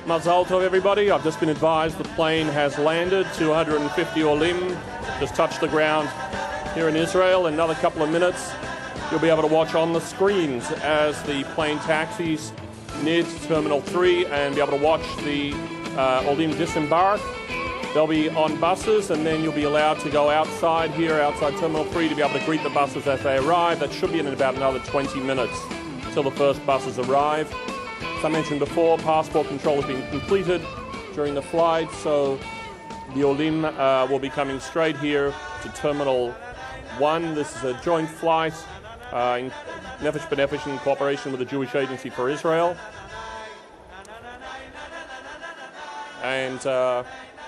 Mazal tov, everybody. I've just been advised the plane has landed. 250 Olim just touched the ground here in Israel. In another couple of minutes, you'll be able to watch on the screens as the plane taxis near to Terminal 3 and be able to watch the Olim disembark. They'll be on buses, and then you'll be allowed to go outside here, outside Terminal 3, to be able to greet the buses as they arrive. That should be in about another 20 minutes until the first buses arrive. As I mentioned before, passport control has been completed during the flight, so the Olim will be coming straight here to Terminal 1. This is a joint flight in Nefesh B'Nefesh in cooperation with the Jewish Agency for Israel. And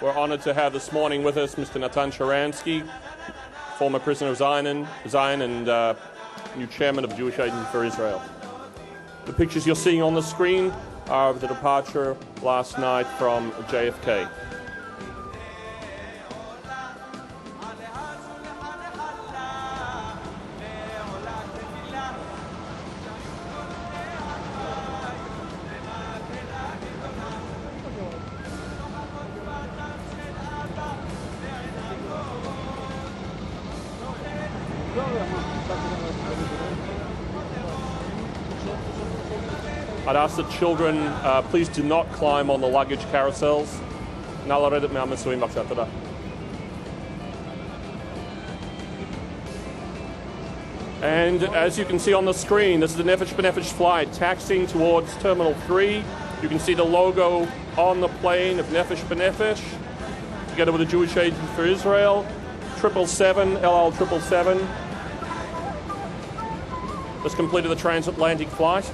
we're honored to have this morning with us Mr. Natan Sharansky, former prisoner of Zion and new chairman of the Jewish Agency for Israel. The pictures you're seeing on the screen are of the departure last night from JFK. I'd ask that children please do not climb on the luggage carousels. And as you can see on the screen, this is the Nefesh B'Nefesh flight taxiing towards Terminal 3. You can see the logo on the plane of Nefesh B'Nefesh, together with the Jewish Agency for Israel, 777, LL 777. Just completed the transatlantic flight.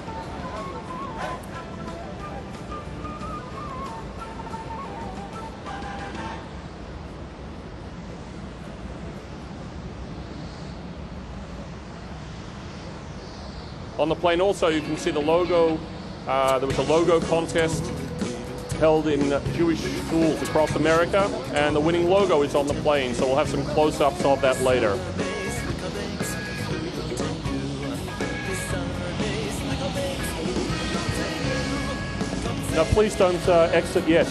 On the plane also you can see the logo. There was a logo contest held in Jewish schools across America, and the winning logo is on the plane, so we'll have some close-ups of that later. Now please don't exit yet.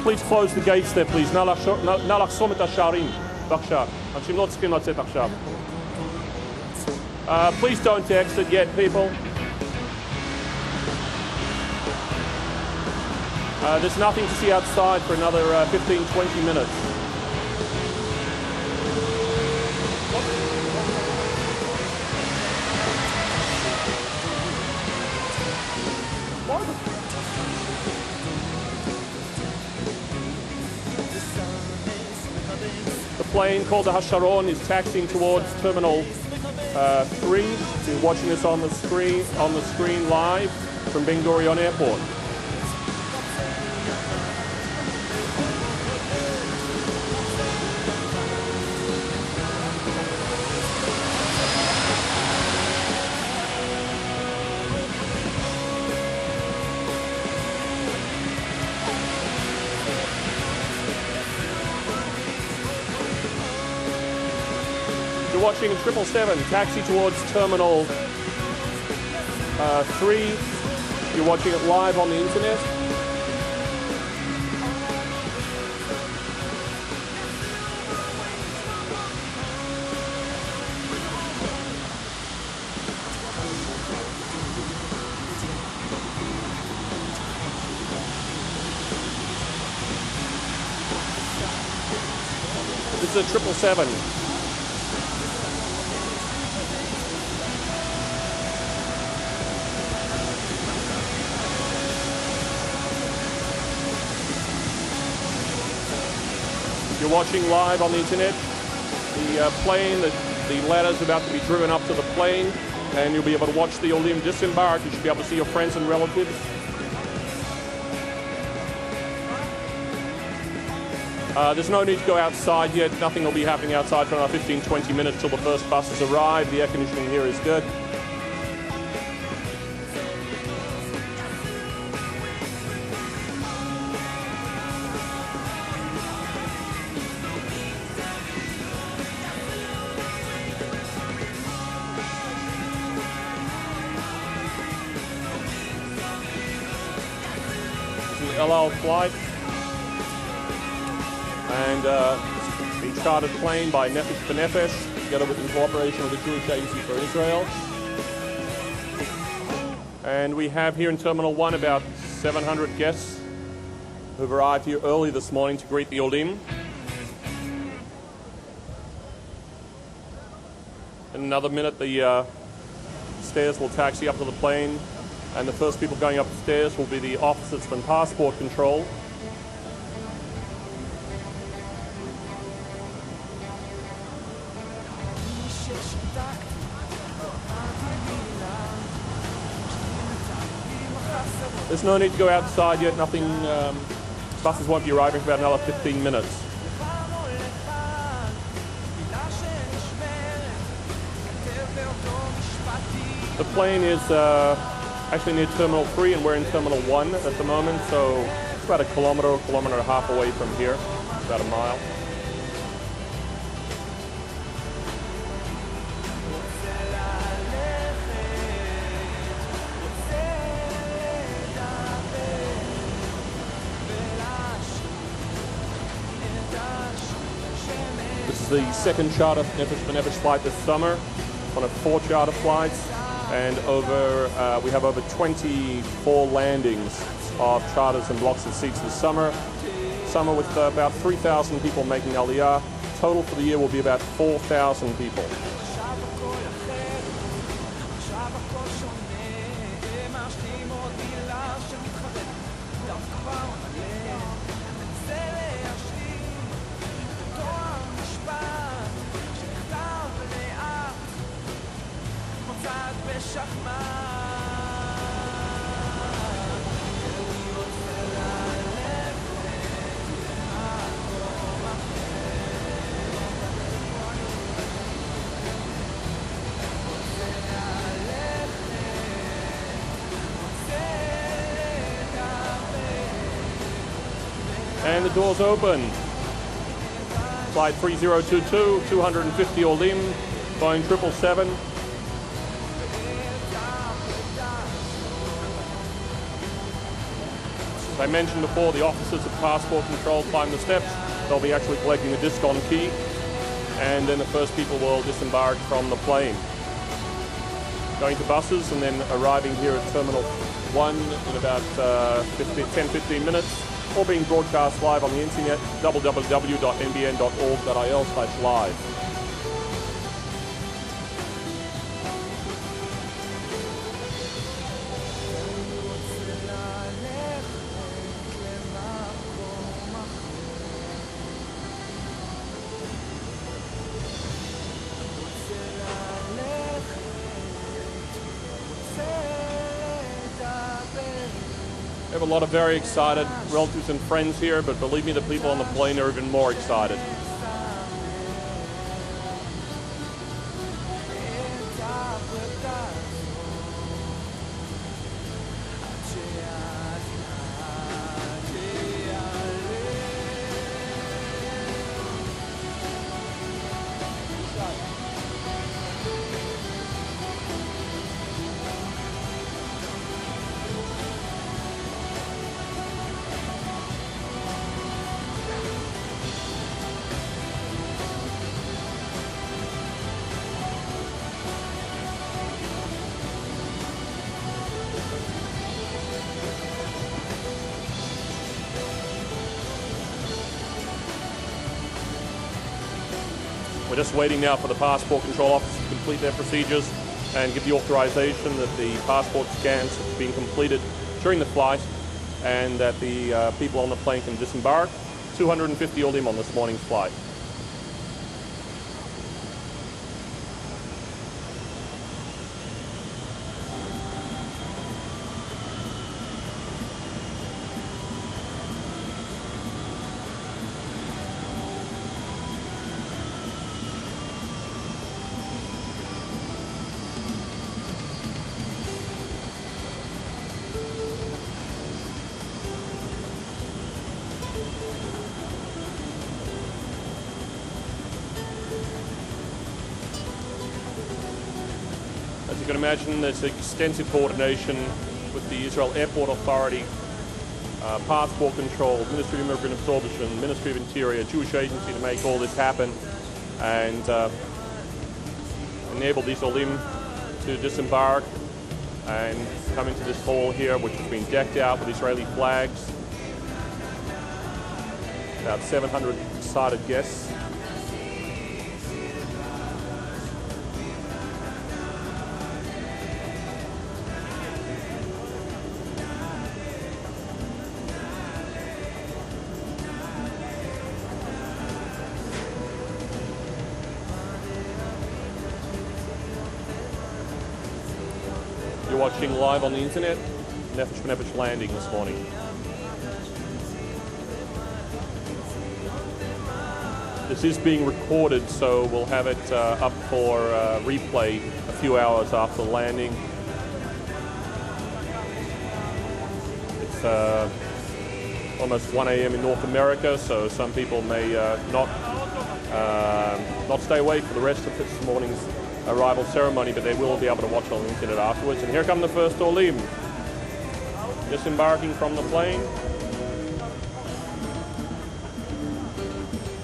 Please close the gates there, please. נא לחסום את השערים, בבקשה. אנשים לא צריכים לצאת עכשיו. Please don't exit yet, people. There's nothing to see outside for another 15-20 minutes. The plane called the Hasharon is taxiing towards Terminal 3. You're watching this on the screen live from Ben Gurion Airport. You're watching 777 taxi towards Terminal 3. You're watching it live on the internet. This is a 777. You're watching live on the internet. The plane, the ladder's about to be driven up to the plane, and you'll be able to watch the Olim disembark. You should be able to see your friends and relatives. There's no need to go outside yet. Nothing will be happening outside for another 15-20 minutes till the first buses arrive. The air conditioning here is good. El Al flight. And the chartered plane by Nefesh for Nefesh, together with in cooperation with the Jewish Agency for Israel. And we have here in Terminal 1 about 700 guests who've arrived here early this morning to greet the Olim. In another minute, the stairs will taxi up to the plane, and the first people going up the stairs will be the officers from passport control. There's no need to go outside yet, nothing, buses won't be arriving for about another 15 minutes. The plane is actually near Terminal 3 and we're in Terminal 1 at the moment, so it's about a kilometer and a half away from here, about a mile. This is the second charter Nefesh for Nefesh flight this summer, one of 4 charter flights, and we have over 24 landings of charters and blocks of seats this summer. Summer with about 3,000 people making Aliyah. Total for the year will be about 4,000 people. And the doors open. Flight 3022, 250 Olim, Boeing 777. As I mentioned before, the officers of passport control climb the steps. They'll be actually collecting the disc-on key, and then the first people will disembark from the plane. Going to buses and then arriving here at Terminal 1 in about 10-15 minutes. Or being broadcast live on the internet, www.nbn.org.il/live. We have a lot of very excited relatives and friends here, but believe me, the people on the plane are even more excited. We're just waiting now for the passport control officer to complete their procedures and give the authorization that the passport scans have been completed during the flight and that the people on the plane can disembark. 250 Olim on this morning's flight. As you can imagine, there's extensive coordination with the Israel Airport Authority passport control, Ministry of Immigrant Absorption, Ministry of Interior, Jewish Agency to make all this happen and enable these Olim to disembark and come into this hall here, which has been decked out with Israeli flags. About 700 excited guests. You're watching live on the internet, Nefesh landing this morning. This is being recorded, so we'll have it up for replay a few hours after landing. It's almost 1 a.m. in North America, so some people may not stay awake for the rest of this morning's arrival ceremony, but they will be able to watch on the internet afterwards. And here come the first Olim, disembarking from the plane.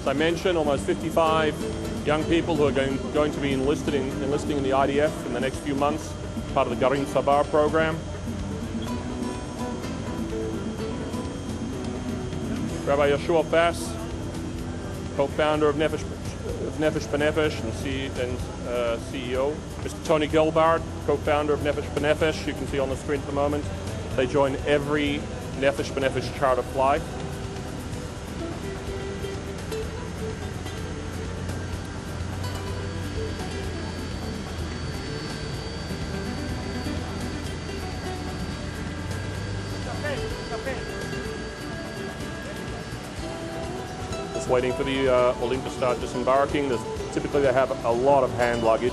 As I mentioned, almost 55 young people who are going to be enlisting in the IDF in the next few months, part of the Garin Sabar program. Rabbi Yeshua Bass, co-founder of Nefesh B'Nefesh and CEO. Mr. Tony Gelbard, co-founder of Nefesh B'Nefesh, you can see on the screen at the moment. They join every Nefesh B'Nefesh charter flight. Just waiting for the Olim to start disembarking. Typically they have a lot of hand luggage.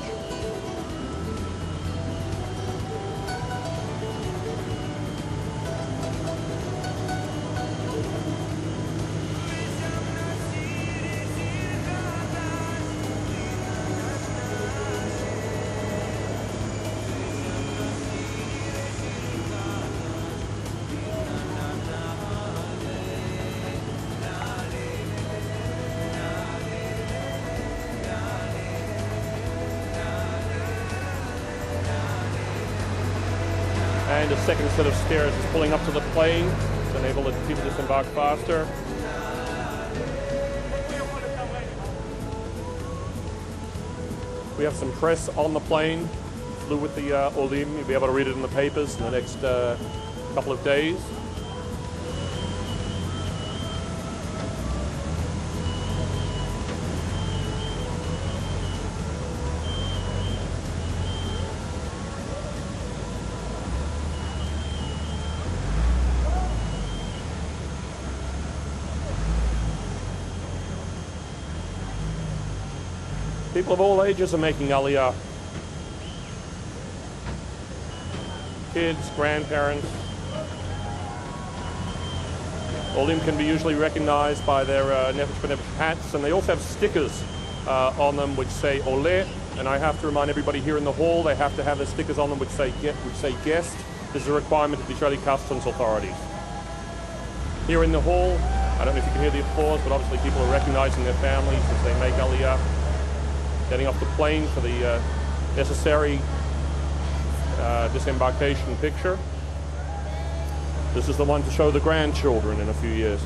And a second set of stairs is pulling up to the plane to enable the people to disembark faster. We have some press on the plane, flew with the Olim. You'll be able to read it in the papers in the next couple of days. People of all ages are making Aliyah. Kids, grandparents. Olim can be usually recognized by their Nefesh B'Nefesh hats, and they also have stickers on them which say Ole. And I have to remind everybody here in the hall, they have to have the stickers on them which say guest. This is a requirement of the Israeli customs authorities. Here in the hall, I don't know if you can hear the applause, but obviously people are recognizing their families as they make Aliyah. Getting off the plane for the necessary disembarkation picture. This is the one to show the grandchildren in a few years.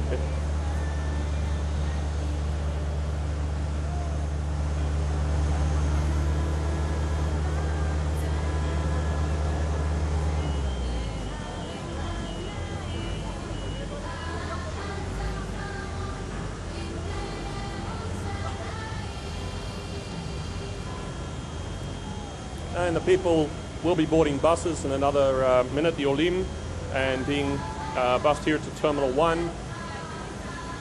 And the people will be boarding buses in another minute, the Olim, and being bused here to Terminal 1.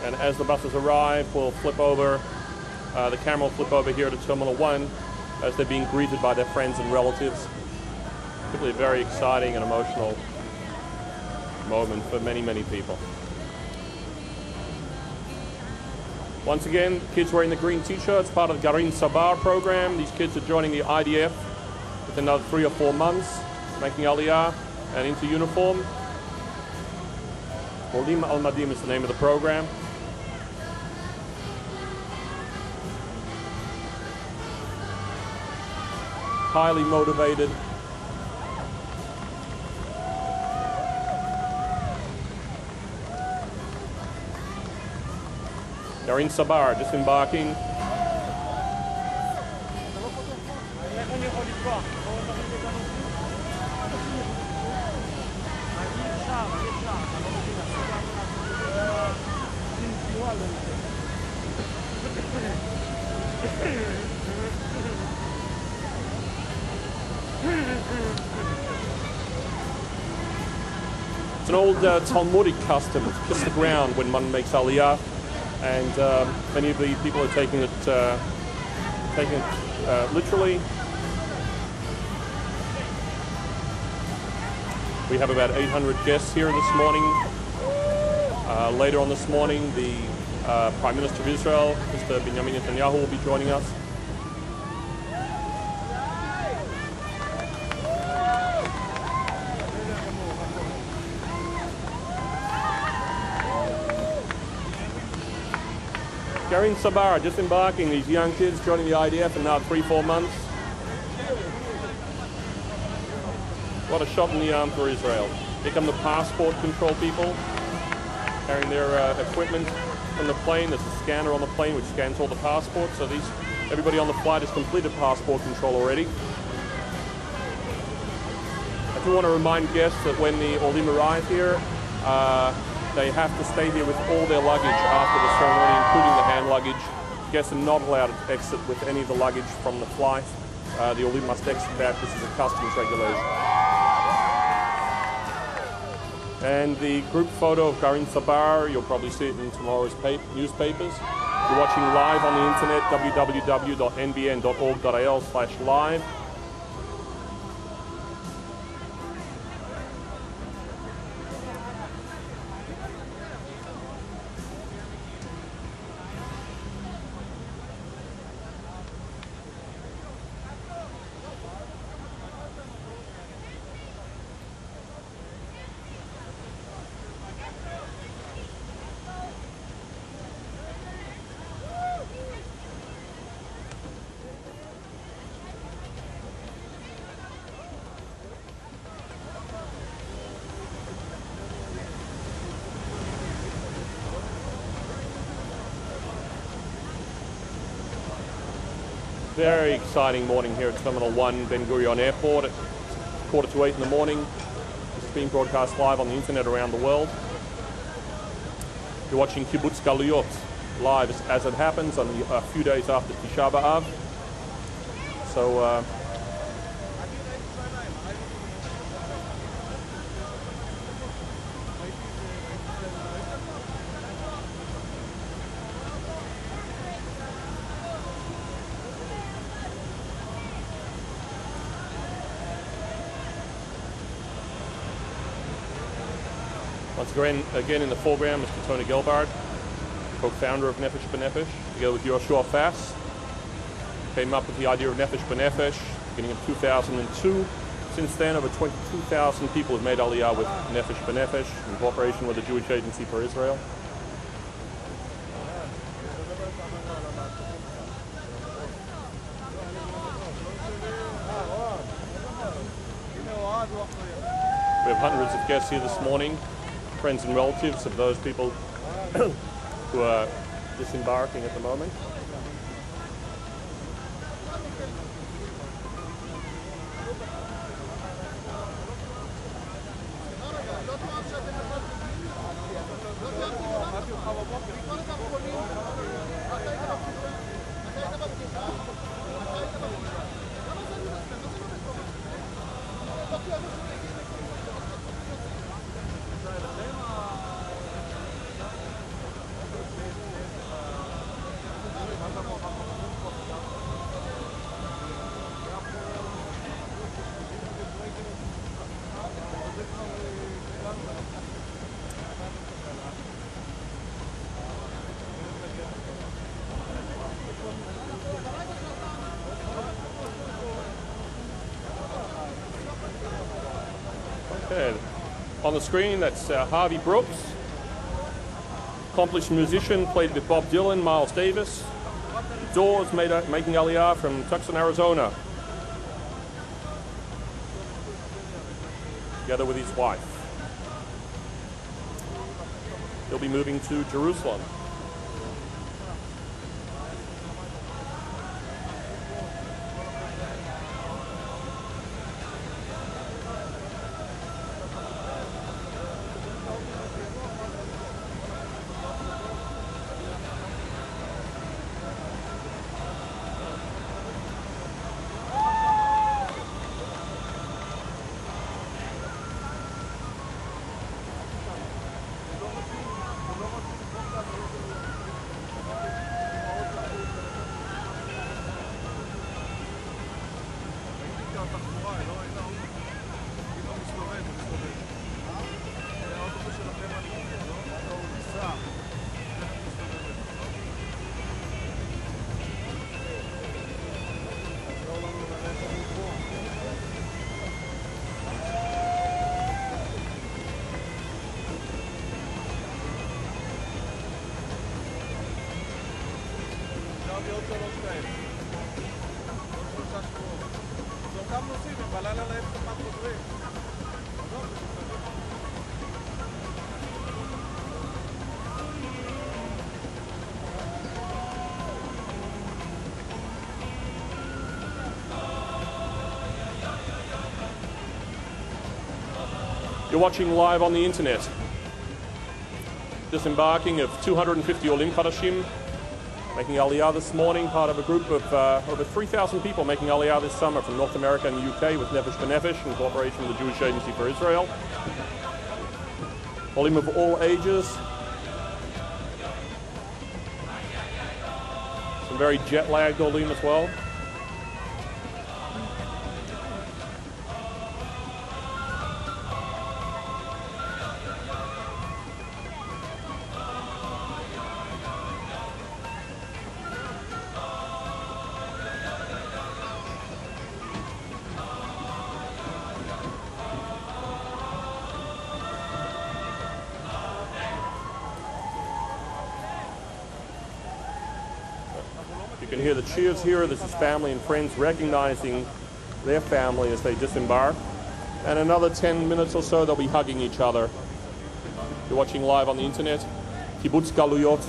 And as the buses arrive, we'll flip over, the camera will flip over here to Terminal 1 as they're being greeted by their friends and relatives. Particularly a very exciting and emotional moment for many, many people. Once again, kids wearing the green t-shirts, part of the Garin Sabar program. These kids are joining the IDF within another 3 or 4 months, making Aliyah and into uniform. Olim Al-Madim is the name of the program. Highly motivated. Garin Sabar disembarking. It's an old Talmudic custom to kiss the ground when one makes Aliyah, and many of the people are taking it literally. We have about 800 guests here this morning. Later on this morning, the Prime Minister of Israel, Mr. Benjamin Netanyahu, will be joining us. Garin Sabar disembarking, these young kids joining the IDF in now 3-4 months. What a shot in the arm for Israel. Here come the passport control people carrying their equipment from the plane. There's a scanner on the plane which scans all the passports. So everybody on the flight has completed passport control already. I do want to remind guests that when the Olim arrive here, they have to stay here with all their luggage after the ceremony, including the hand luggage. Guests are not allowed to exit with any of the luggage from the flight. The Olim must exit that. This is a customs regulation. And the group photo of Garin Sabar, you'll probably see it in tomorrow's newspapers. You're watching live on the internet, www.nbn.org.al/live. Very exciting morning here at Terminal 1, Ben Gurion Airport. It's 7:45 in the morning. This is being broadcast live on the internet around the world. You're watching Kibbutz Galuyot live as it happens on a few days after Tisha B'Av. So once again in the foreground, Mr. Tony Gelbard, co-founder of Nefesh B'Nefesh, together with Yoshua Fass. Came up with the idea of Nefesh B'Nefesh beginning of 2002. Since then, over 22,000 people have made Aliyah with Nefesh B'Nefesh in cooperation with the Jewish Agency for Israel. We have hundreds of guests here this morning, friends and relatives of those people who are disembarking at the moment. Okay. On the screen, that's Harvey Brooks, accomplished musician, played with Bob Dylan, Miles Davis. Doors making Aliyah from Tucson, Arizona, together with his wife. He'll be moving to Jerusalem. You're watching live on the internet. Disembarking of 250 Olim Chadashim, making Aliyah this morning, part of a group of over 3,000 people making Aliyah this summer from North America and the UK with Nefesh in cooperation with the Jewish Agency for Israel. Olim of all ages. Some very jet-lagged Olim as well. You can hear the cheers here. This is family and friends recognizing their family as they disembark. And another 10 minutes or so, they'll be hugging each other. You're watching live on the internet. Kibbutz Galuyot,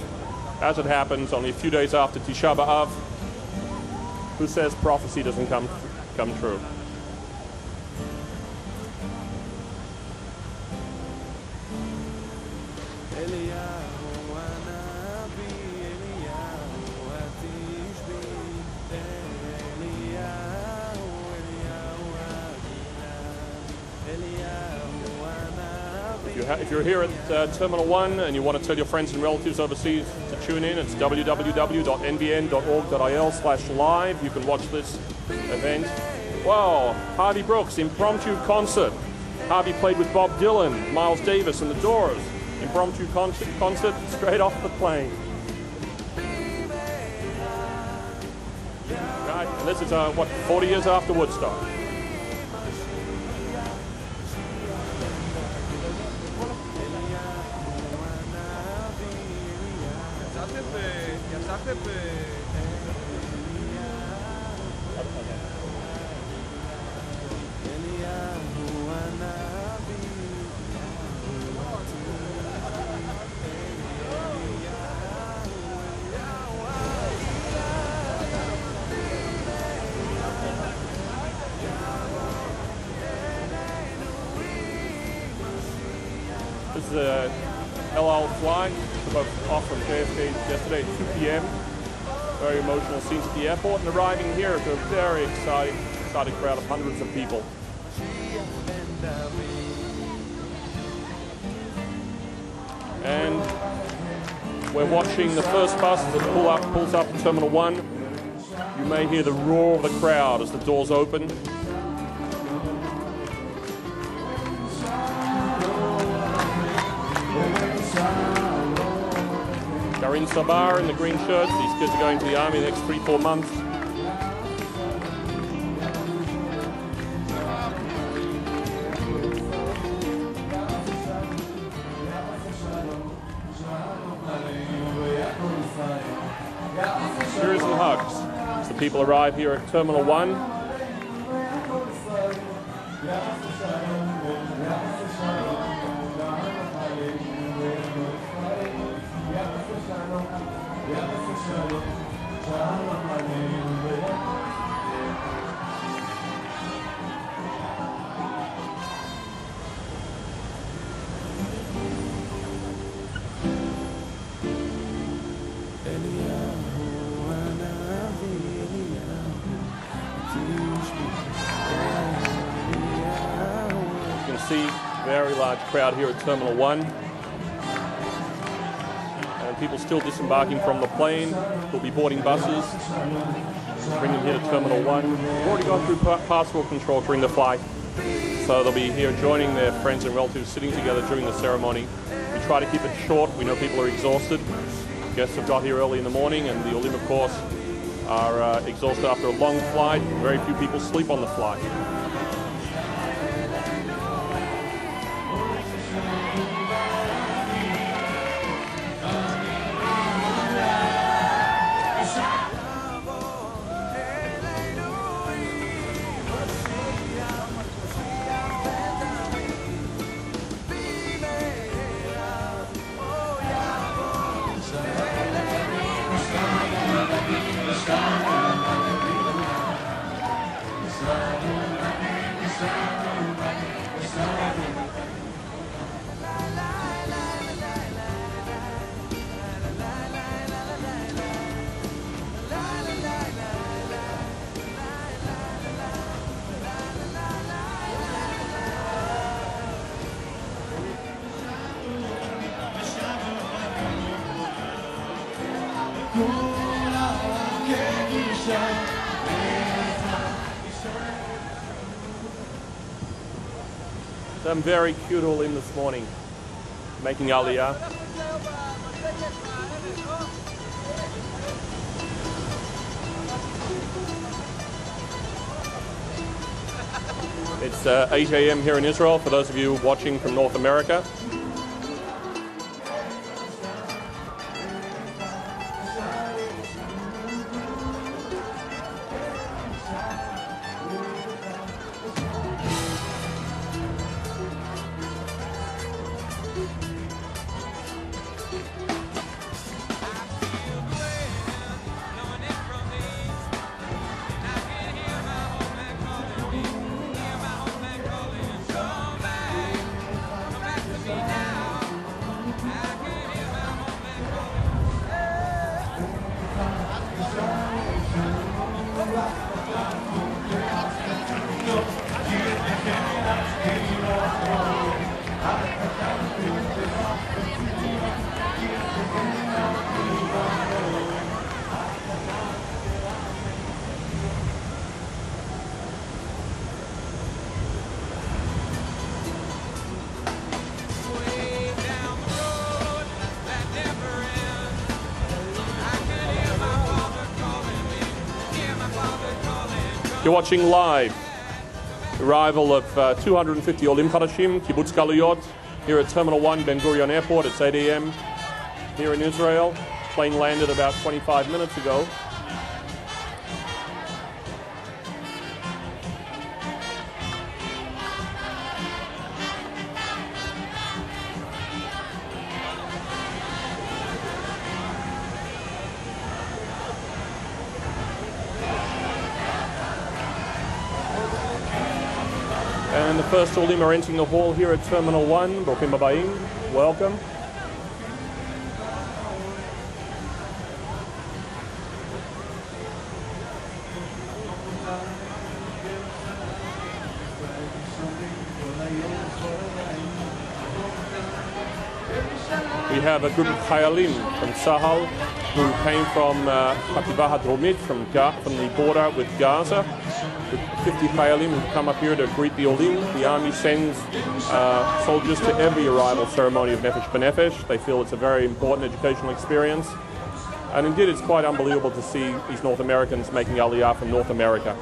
as it happens, only a few days after Tisha B'Av. Who says prophecy doesn't come true? If you're here at Terminal 1 and you want to tell your friends and relatives overseas to tune in, it's www.nbn.org.il/live. You can watch this event. Wow, Harvey Brooks, impromptu concert. Harvey played with Bob Dylan, Miles Davis and the Doors. Impromptu concert straight off the plane. Right, and this is, 40 years after Woodstock. This is a El Al flight, off from JFK yesterday at 2 p.m. Very emotional scenes at the airport, and arriving here to a very excited crowd of hundreds of people. And we're watching the first bus as it pulls up to Terminal 1. You may hear the roar of the crowd as the doors open. Garin Sabar in the green shirts. These kids are going to the army the next 3-4 months. people arrive here at Terminal 1. See, very large crowd here at Terminal 1. And people still disembarking from the plane. We'll be boarding buses, bring them here to Terminal 1. We've already gone through passport control during the flight. So they'll be here joining their friends and relatives, sitting together during the ceremony. We try to keep it short. We know people are exhausted. Guests have got here early in the morning, and the Olim, of course, are exhausted after a long flight. Very few people sleep on the flight. Some very cute Olim this morning, making Aliyah. It's 8 a.m. here in Israel, for those of you watching from North America. You're watching live the arrival of 250 Olim Chadashim, Kibbutz Galuyot, here at Terminal 1, Ben Gurion Airport. It's 8 a.m. here in Israel. Plane landed about 25 minutes ago. And the first Olim are entering the hall here at Terminal 1. Brokim Babayim, welcome. We have a group of Chayalim from Sahel who came from Hativah HaDromit, from the border with Gaza. 50 Chayalim who come up here to greet the Olim. The army sends soldiers to every arrival ceremony of Nefesh B'Nefesh. They feel it's a very important educational experience. And indeed, it's quite unbelievable to see these North Americans making Aliyah from North America.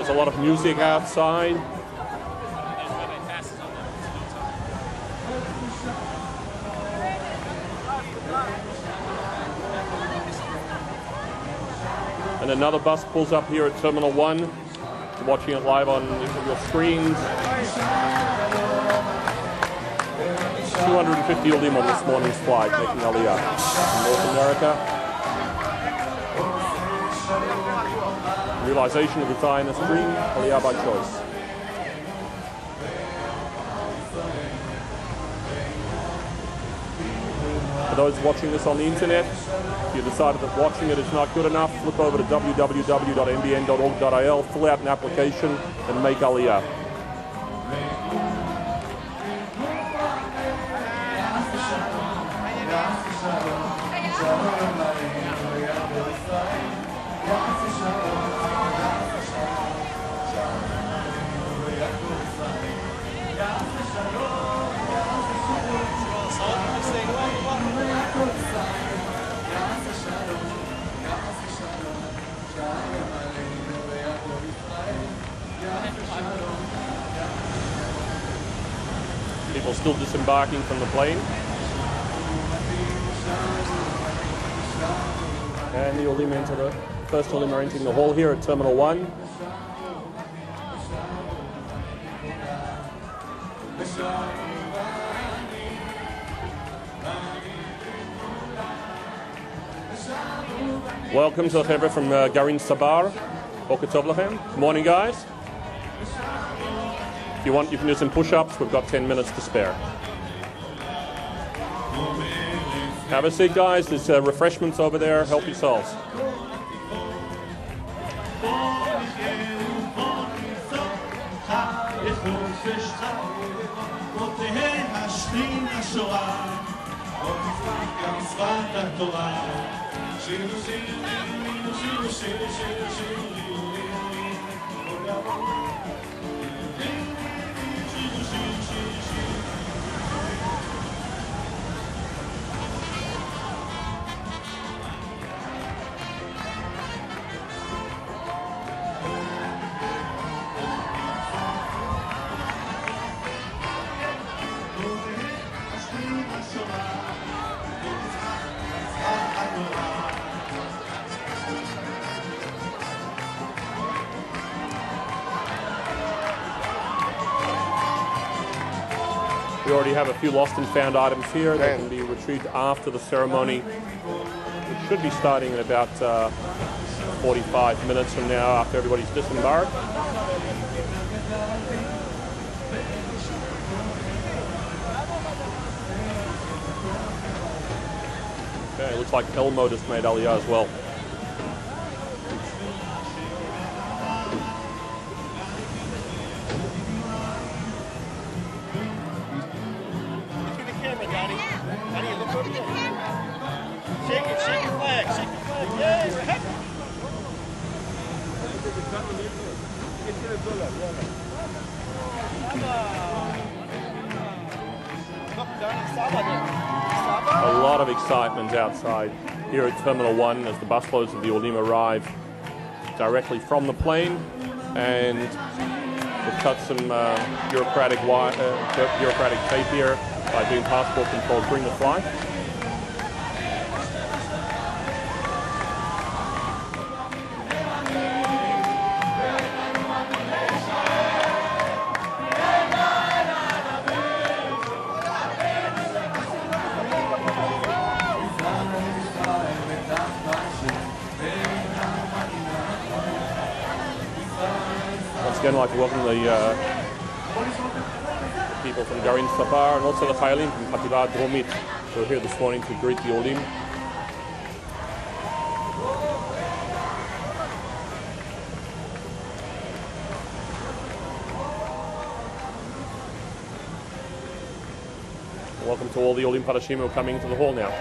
There's a lot of music outside. And another bus pulls up here at Terminal 1. You're watching it live on your screens. 250 Olim on this morning's flight making Aliyah from North America. Realization of the Zionist dream, Aliyah by choice. For those watching this on the internet, if you decided that watching it is not good enough, flip over to www.nbn.org.il, fill out an application, and make Aliyah. People still disembarking from the plane. And the Olim enter the first Olim are entering the hall here at Terminal 1. Welcome to the Chevra from Garin Sabar. Boker Tov Lachem. Morning, guys. If you want, you can do some push-ups. We've got 10 minutes to spare. Have a seat, guys. There's refreshments over there. Help yourselves. We already have a few lost and found items here that can be retrieved after the ceremony, which should be starting in about 45 minutes from now after everybody's disembarked. Okay, it looks like Elmo just made Aliyah as well. A lot of excitement outside here at Terminal 1 as the busloads of the Olim arrive directly from the plane, and we've cut some bureaucratic tape here by doing passport control during the flight. Again, I'd like to welcome the people from Garin Sabar and also the Chayalim from Hativat Dromit who are here this morning to greet the Olim. Welcome to all the Olim Padashim who are coming into the hall now.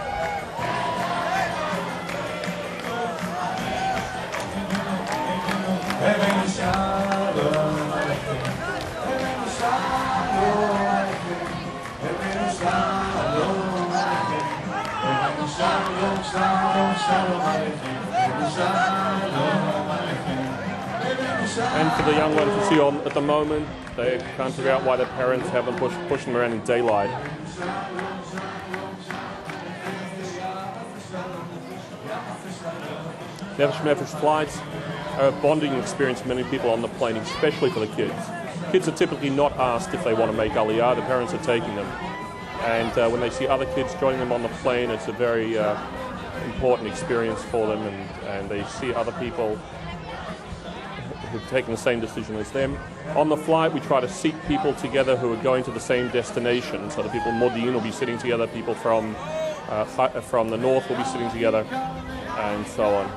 And for the young ones you see on at the moment, they can't figure out why their parents haven't pushed them around in daylight. Nefesh flights are a bonding experience for many people on the plane, especially for the kids. Kids are typically not asked if they want to make Aliyah, the parents are taking them. And when they see other kids joining them on the plane, it's a very important experience for them, and they see other people who've taken the same decision as them. On the flight, we try to seat people together who are going to the same destination. So the people in Modi'in will be sitting together, people from the north will be sitting together, and so on.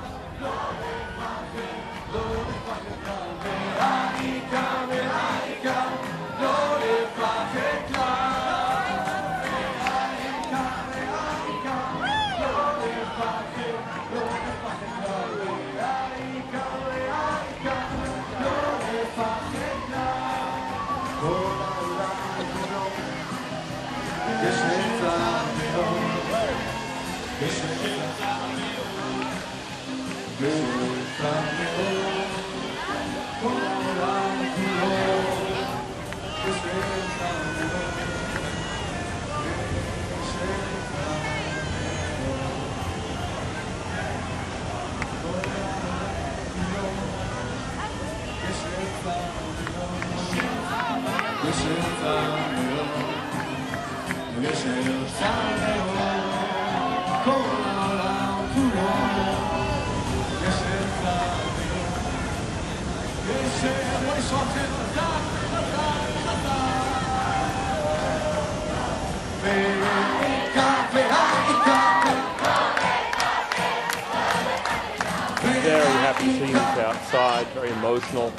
Very happy scenes outside, very emotional.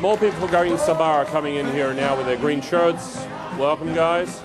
More people from Garin Sabar are coming in here now with their green shirts. Welcome, guys.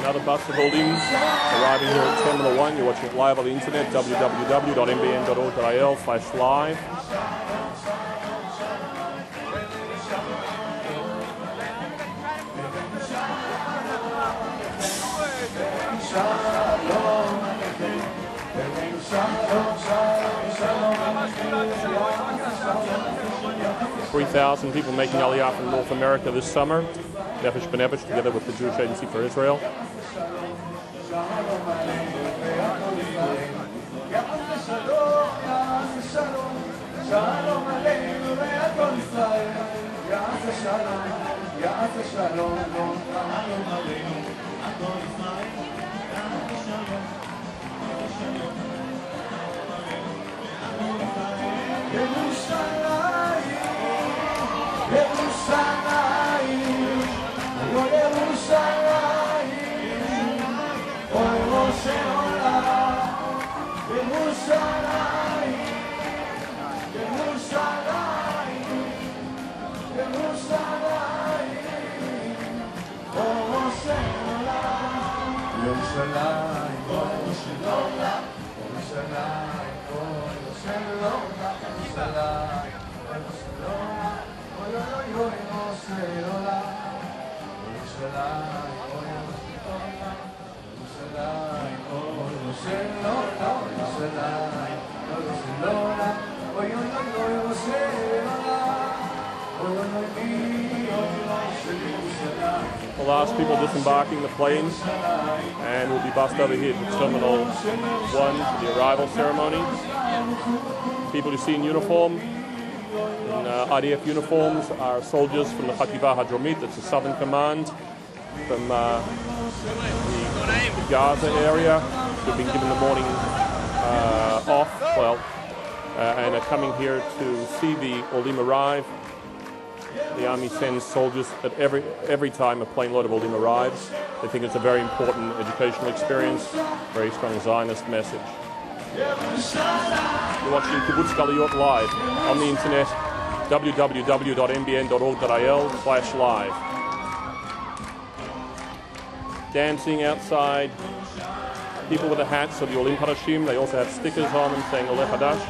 Another bus of Olim arriving here at Terminal 1. You're watching it live on the internet, www.nbn.org.il/live. $3,000 people making Aliyah from North America this summer. Nefesh together with the Jewish Agency for Israel. The last people disembarking the plane, and we'll be bussed over here to Terminal 1 for the arrival ceremony. People you see in uniform, In IDF uniforms are soldiers from the Hativa Hadromit, that's the Southern Command, from the Gaza area, who've been given the morning off, and are coming here to see the Olim arrive. The army sends soldiers at every time a plane load of Olim arrives. They think it's a very important educational experience, very strong Zionist message. You're watching Kibbutz Galuyot live on the internet, www.nbn.org.il/live. Dancing outside, people with the hats of the Olim Hadashim. They also have stickers on them saying Oleh Hadash.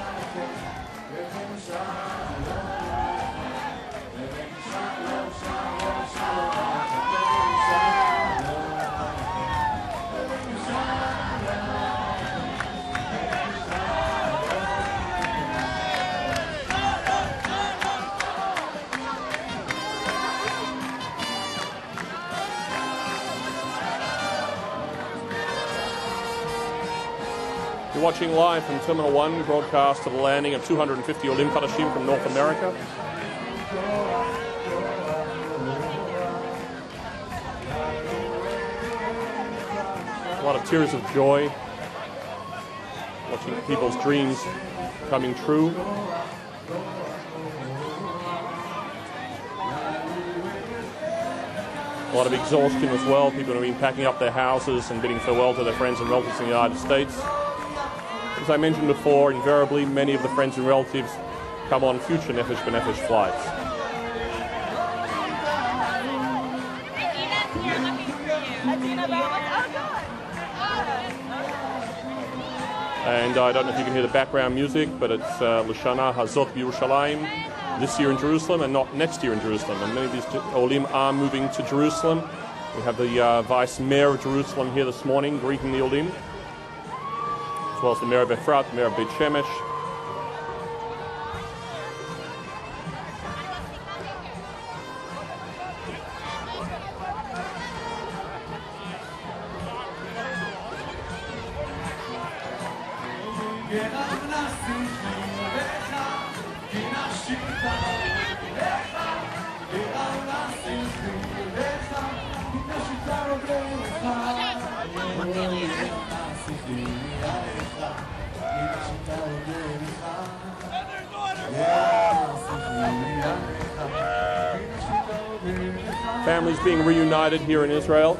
You're watching live from Terminal 1, broadcast of the landing of 250 Olim Hadashim from North America. A lot of tears of joy, watching people's dreams coming true. A lot of exhaustion as well. People have been packing up their houses and bidding farewell to their friends and relatives in the United States. As I mentioned before, invariably many of the friends and relatives come on future Nefesh B'Nefesh flights. And I don't know if you can hear the background music, but it's L'Shana Hazot B'Yerushalayim, this year in Jerusalem and not next year in Jerusalem. And many of these Olim are moving to Jerusalem. We have the Vice Mayor of Jerusalem here this morning greeting the Olim, as well as the Mayor of Efrat, the Mayor of Beit Shemesh. Families being reunited here in Israel.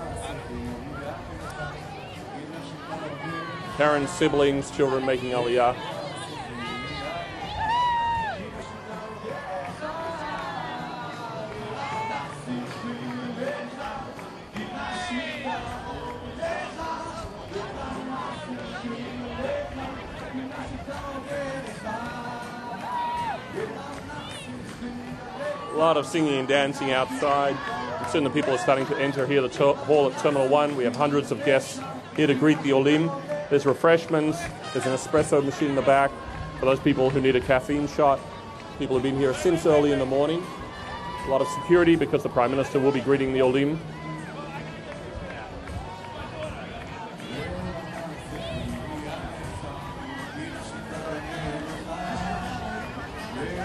Parents, siblings, children making Aliyah. A lot of singing and dancing outside. Soon the people are starting to enter here, the hall at Terminal 1. We have hundreds of guests here to greet the Olim. There's refreshments. There's an espresso machine in the back for those people who need a caffeine shot. People have been here since early in the morning. A lot of security because the Prime Minister will be greeting the Olim.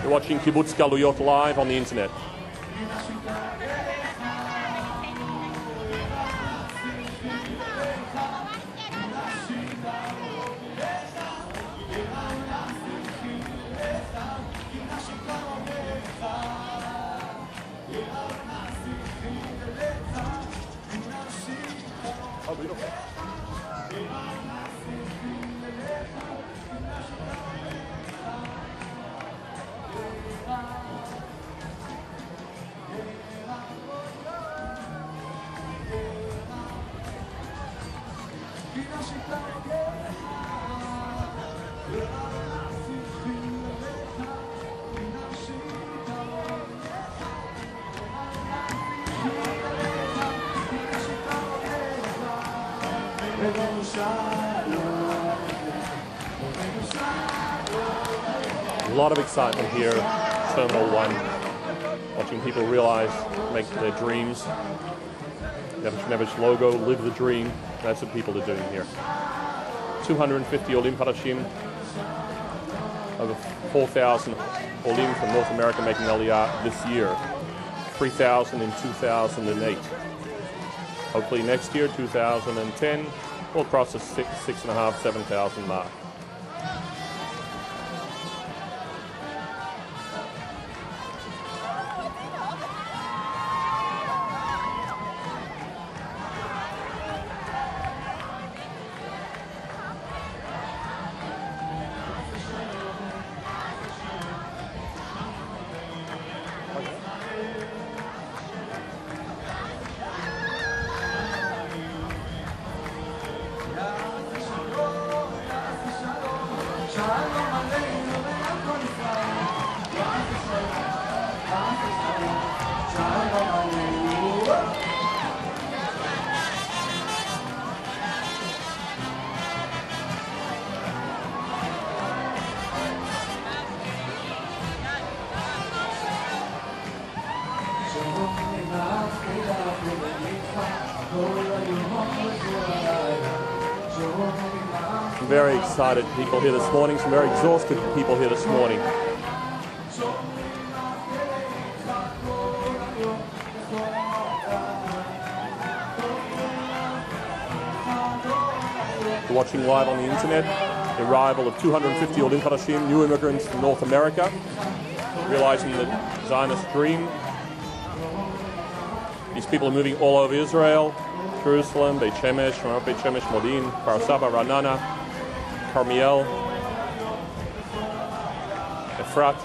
You're watching Kibbutz Galuyot live on the internet. Oh, beautiful. A lot of excitement here, Terminal 1, watching people realize, make their dreams. Nefesh logo, live the dream. That's what people are doing here. 250 Olim Hadashim over 4,000 Olim from North America making Aliyah this year. 3,000 in 2008. Hopefully next year, 2010, we'll cross the 6,500, 7,000 mark. Some very excited people here this morning, some very exhausted people here this morning. You're watching live on the internet, the arrival of 250 Olim Hadashim, new immigrants from North America, realizing the Zionist dream. These people are moving all over Israel, Jerusalem, Beit Shemesh, Beit Shemesh, Modin, Garin Sabar, Ra'anana, Carmiel, Efrat.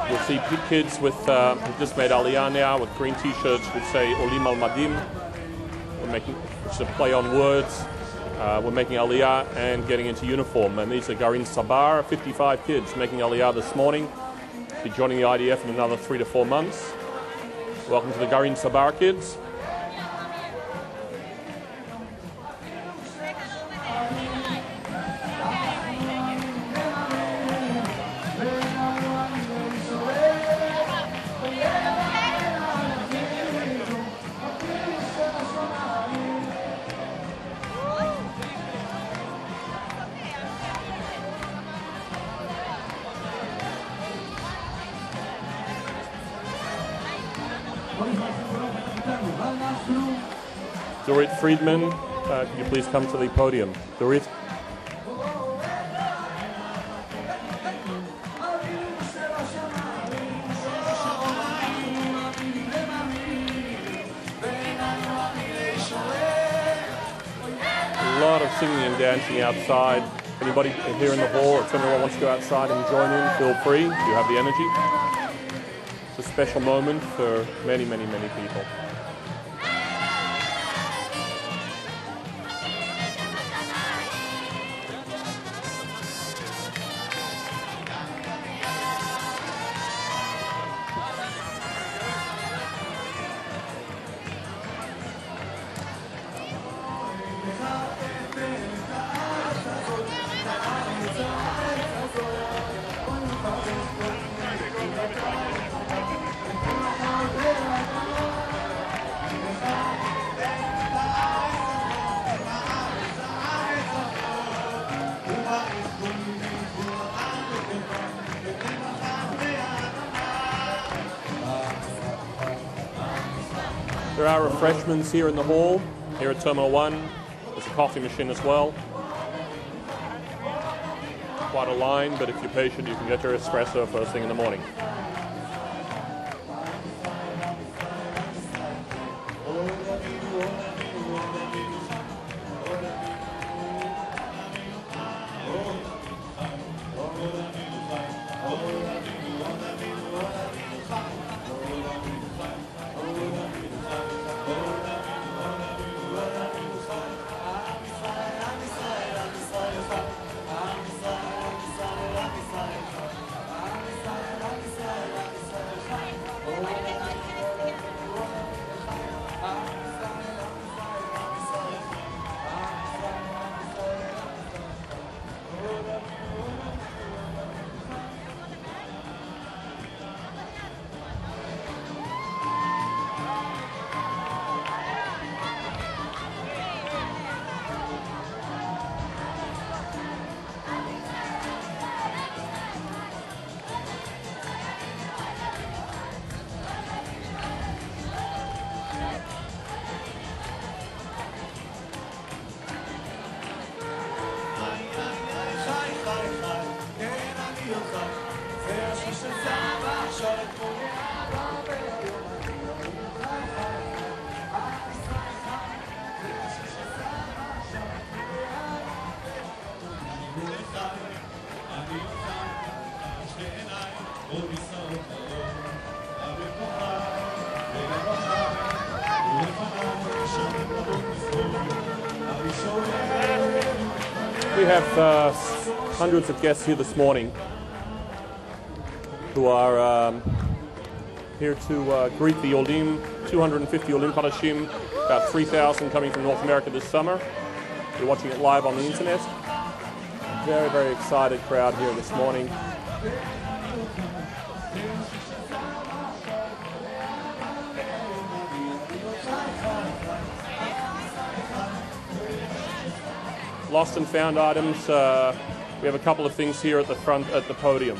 You'll see kids with who've just made Aliyah now with green T-shirts which say Olim al Madim. Which is a play on words. We're making Aliyah and getting into uniform. And these are Garin Sabar, 55 kids making Aliyah this morning. Be joining the IDF in another 3 to 4 months. Welcome to the Garin Sabar kids. Dorit Friedman, could you please come to the podium? Dorit. A lot of singing and dancing outside. Anybody here in the hall, if anyone wants to go outside and join in, feel free. You have the energy. It's a special moment for many, many, many people. There are refreshments here in the hall, here at Terminal 1. There's a coffee machine as well. Quite a line, but if you're patient, you can get your espresso first thing in the morning. We have hundreds of guests here this morning who are here to greet the Olim, 250 Olim Padashim, about 3,000 coming from North America this summer. You're watching it live on the internet. Very, very excited crowd here this morning. Lost and found items. We have a couple of things here at the front at the podium.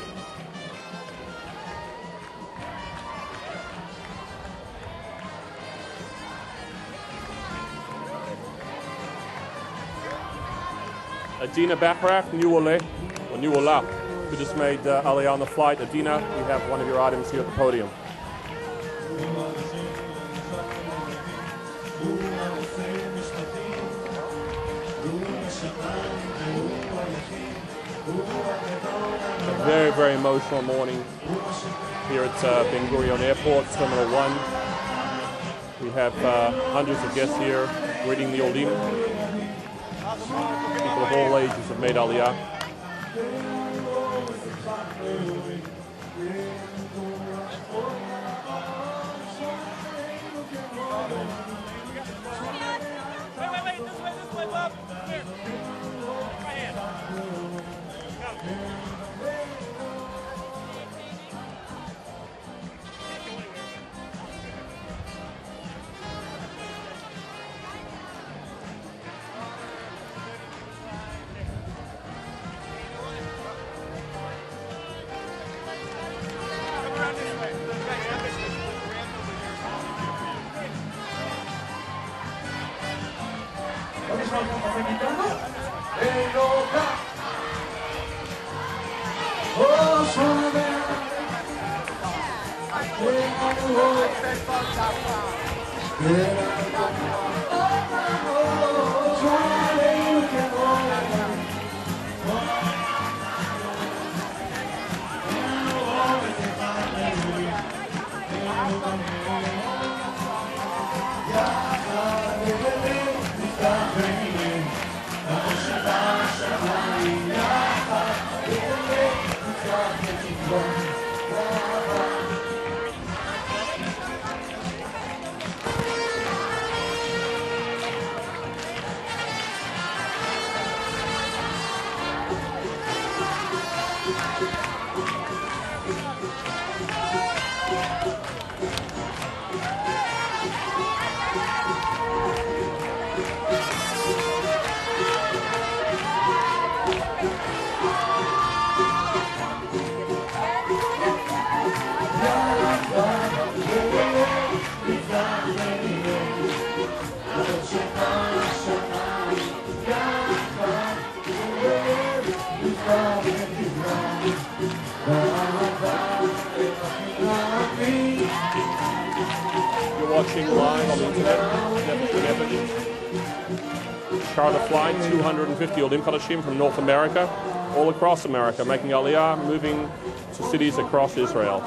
Adina Bahraf, New Ola, who just made Aliyah on the flight. Adina, we have one of your items here at the podium. A very, very emotional morning here at Ben Gurion Airport, Terminal 1. We have hundreds of guests here greeting the Olim. People of all ages have made Aliyah. Watching live on the internet, Nefesh. Charter flight, 250 Olim Padashim from North America, all across America, making Aliyah, moving to cities across Israel.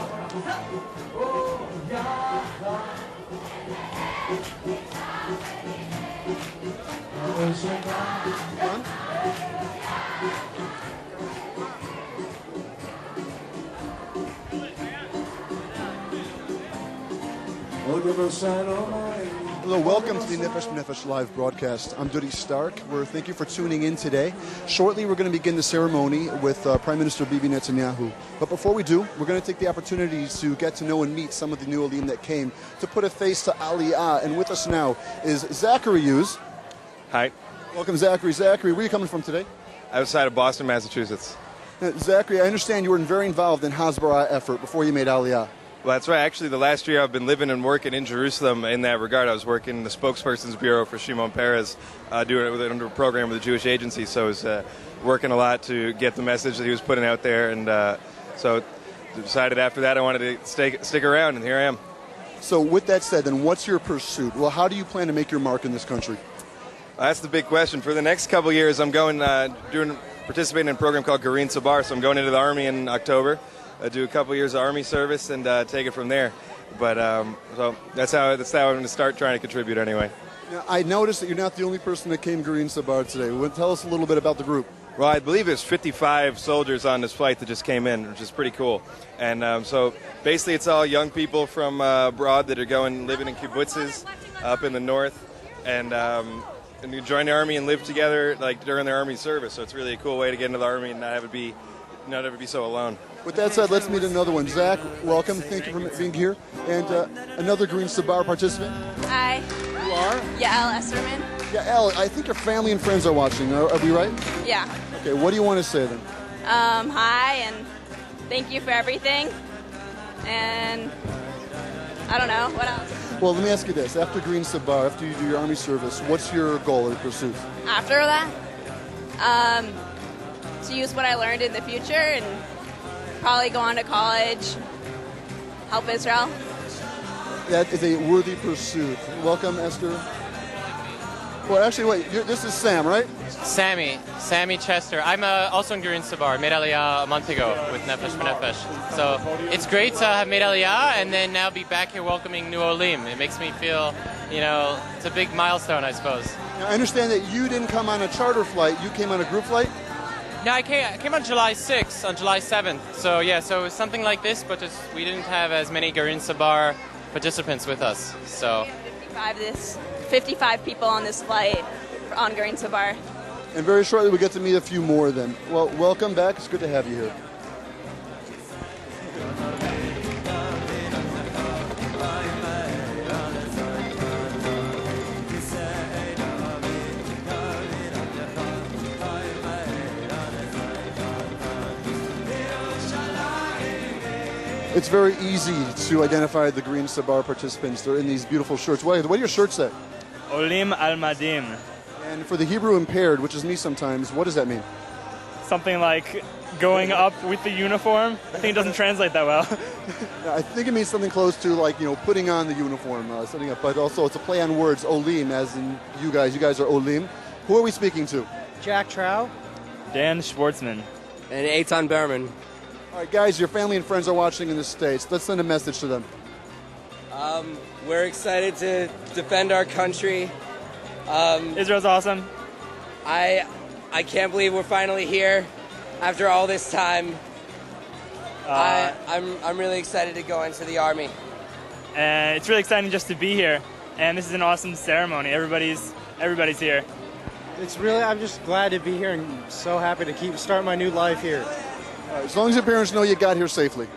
Hello, welcome to the Nefesh live broadcast. I'm Dudi Stark. Thank you for tuning in today. Shortly, we're going to begin the ceremony with Prime Minister Bibi Netanyahu. But before we do, we're going to take the opportunity to get to know and meet some of the new Olim that came to put a face to Aliyah. And with us now is Zachary Hughes. Hi. Welcome, Zachary. Zachary, where are you coming from today? Outside of Boston, Massachusetts. Zachary, I understand you were very involved in Hasbara effort before you made Aliyah. Well, that's right. Actually, the last year I've been living and working in Jerusalem in that regard. I was working in the spokesperson's bureau for Shimon Peres, doing it under a program with the Jewish agency. So I was working a lot to get the message that he was putting out there. And so decided after that I wanted to stick around, and here I am. So with that said, then what's your pursuit? Well, how do you plan to make your mark in this country? That's the big question. For the next couple years, I'm going participating in a program called Garin Sabar, so I'm going into the Army in October. I do a couple years of Army service and take it from there. But so that's how I'm going to start trying to contribute anyway. Now, I noticed that you're not the only person that came Garin Sabar today. Tell us a little bit about the group. Well, I believe there's 55 soldiers on this flight that just came in, which is pretty cool. And so basically it's all young people from abroad that are living in kibbutzes up in the north. And you join the Army and live together like during their Army service. So it's really a cool way to get into the Army and not ever be so alone. With that said, let's meet another one. Zach, welcome. Thank you for being here. And another Garin Sabar participant. Hi. You are? Yael Esserman. Yael, I think your family and friends are watching. Are we right? Yeah. Okay, what do you want to say then? Hi, and thank you for everything. And I don't know, what else? Well, let me ask you this. After Garin Sabar, after you do your Army service, what's your goal or pursuit? After that, to use what I learned in the future and probably go on to college, help Israel. That is a worthy pursuit. Welcome, Esther. Well, actually, wait. This is Sam, right? Sammy Chester. I'm also in Garin Sabar. Made Aliyah a month ago with Nefesh for Nefesh. So it's great to have made Aliyah and then now be back here welcoming new Olim. It makes me feel, it's a big milestone, I suppose. Now, I understand that you didn't come on a charter flight. You came on a group flight? No, I came on July 6th, on July 7th. So yeah, so it was something like this, but we didn't have as many Garin Sabar participants with us. So 55 people on this flight on Garin Sabar. And very shortly we'll get to meet a few more then. Well, welcome back. It's good to have you here. It's very easy to identify the Garin Sabar participants. They're in these beautiful shirts. What do your shirts say? Olim al-Madim. And for the Hebrew impaired, which is me sometimes, what does that mean? Something like going up with the uniform. I think it doesn't translate that well. I think it means something close to like, putting on the uniform, setting up. But also it's a play on words, Olim, as in you guys. You guys are Olim. Who are we speaking to? Jack Trow. Dan Schwartzman. And Eitan Berman. All right, guys, your family and friends are watching in the States. Let's send a message to them. We're excited to defend our country. Israel's awesome. I can't believe we're finally here after all this time. I'm really excited to go into the Army. And it's really exciting just to be here. And this is an awesome ceremony. Everybody's here. I'm just glad to be here and so happy to start my new life here. As long as your parents know you got here safely.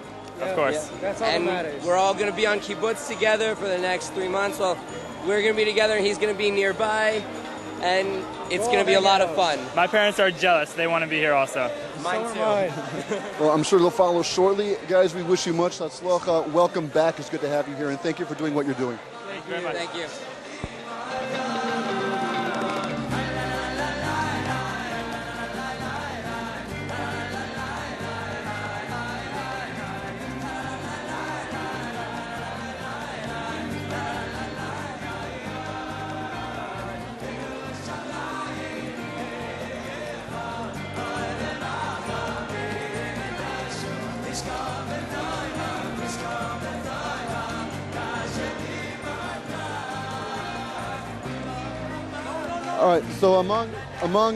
Of course. Yeah, that's all And that matters. we're all going to be on kibbutz together for the next 3 months. Well, we're going to be together and he's going to be nearby. And it's going to be a lot of fun. My parents are jealous. They want to be here also. Mine too. Well, I'm sure they'll follow shortly. Guys, we wish you much hatzlacha. Welcome back. It's good to have you here, and thank you for doing what you're doing. Thank you very much. Thank you. All right, so among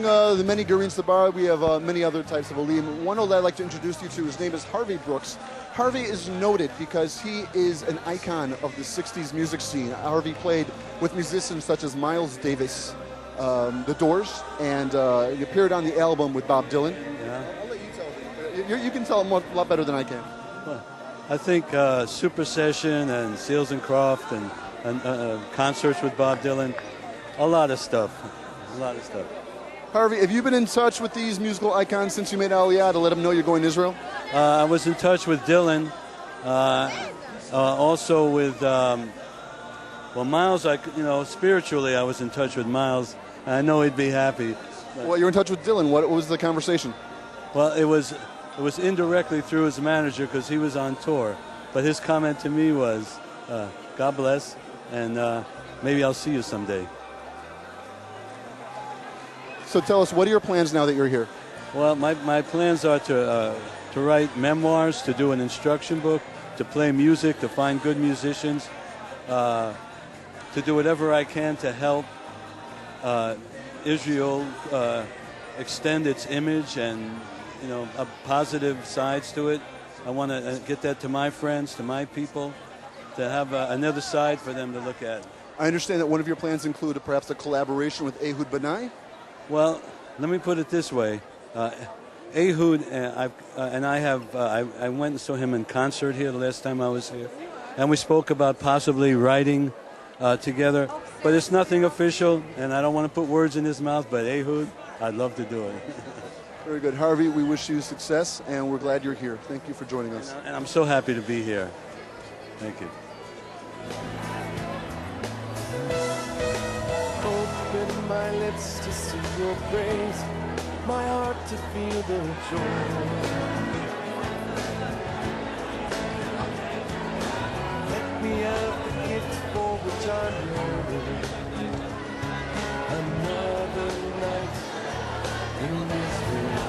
the many Garin Sabar, we have many other types of Olim. One I'd like to introduce you to, his name is Harvey Brooks. Harvey is noted because he is an icon of the 60s music scene. Harvey played with musicians such as Miles Davis, The Doors, and he appeared on the album with Bob Dylan. Yeah. I'll let you tell him. You can tell him a lot better than I can. Well, I think Super Session and Seals and Croft and concerts with Bob Dylan, a lot of stuff. Harvey, have you been in touch with these musical icons since you made Aliyah to let them know you're going to Israel? I was in touch with Dylan, also with Miles. Spiritually, I was in touch with Miles. I know he'd be happy. Well, you're in touch with Dylan. What was the conversation? Well, it was it was indirectly through his manager because he was on tour. But his comment to me was, God bless, and maybe I'll see you someday. So tell us, what are your plans now that you're here? Well, my plans are to write memoirs, to do an instruction book, to play music, to find good musicians, to do whatever I can to help Israel extend its image and, positive sides to it. I want to get that to my friends, to my people, to have another side for them to look at. I understand that one of your plans include perhaps a collaboration with Ehud Banai? Well, let me put it this way. Ehud and I went and saw him in concert here the last time I was here. And we spoke about possibly writing together. But it's nothing official, and I don't want to put words in his mouth, but Ehud, I'd love to do it. Very good. Harvey, we wish you success, and we're glad you're here. Thank you for joining us. And I'm so happy to be here. Thank you. Open my lips to sing your praise, my heart to feel the joy. Let me have the gift for which I'm yearning. Another night in Israel.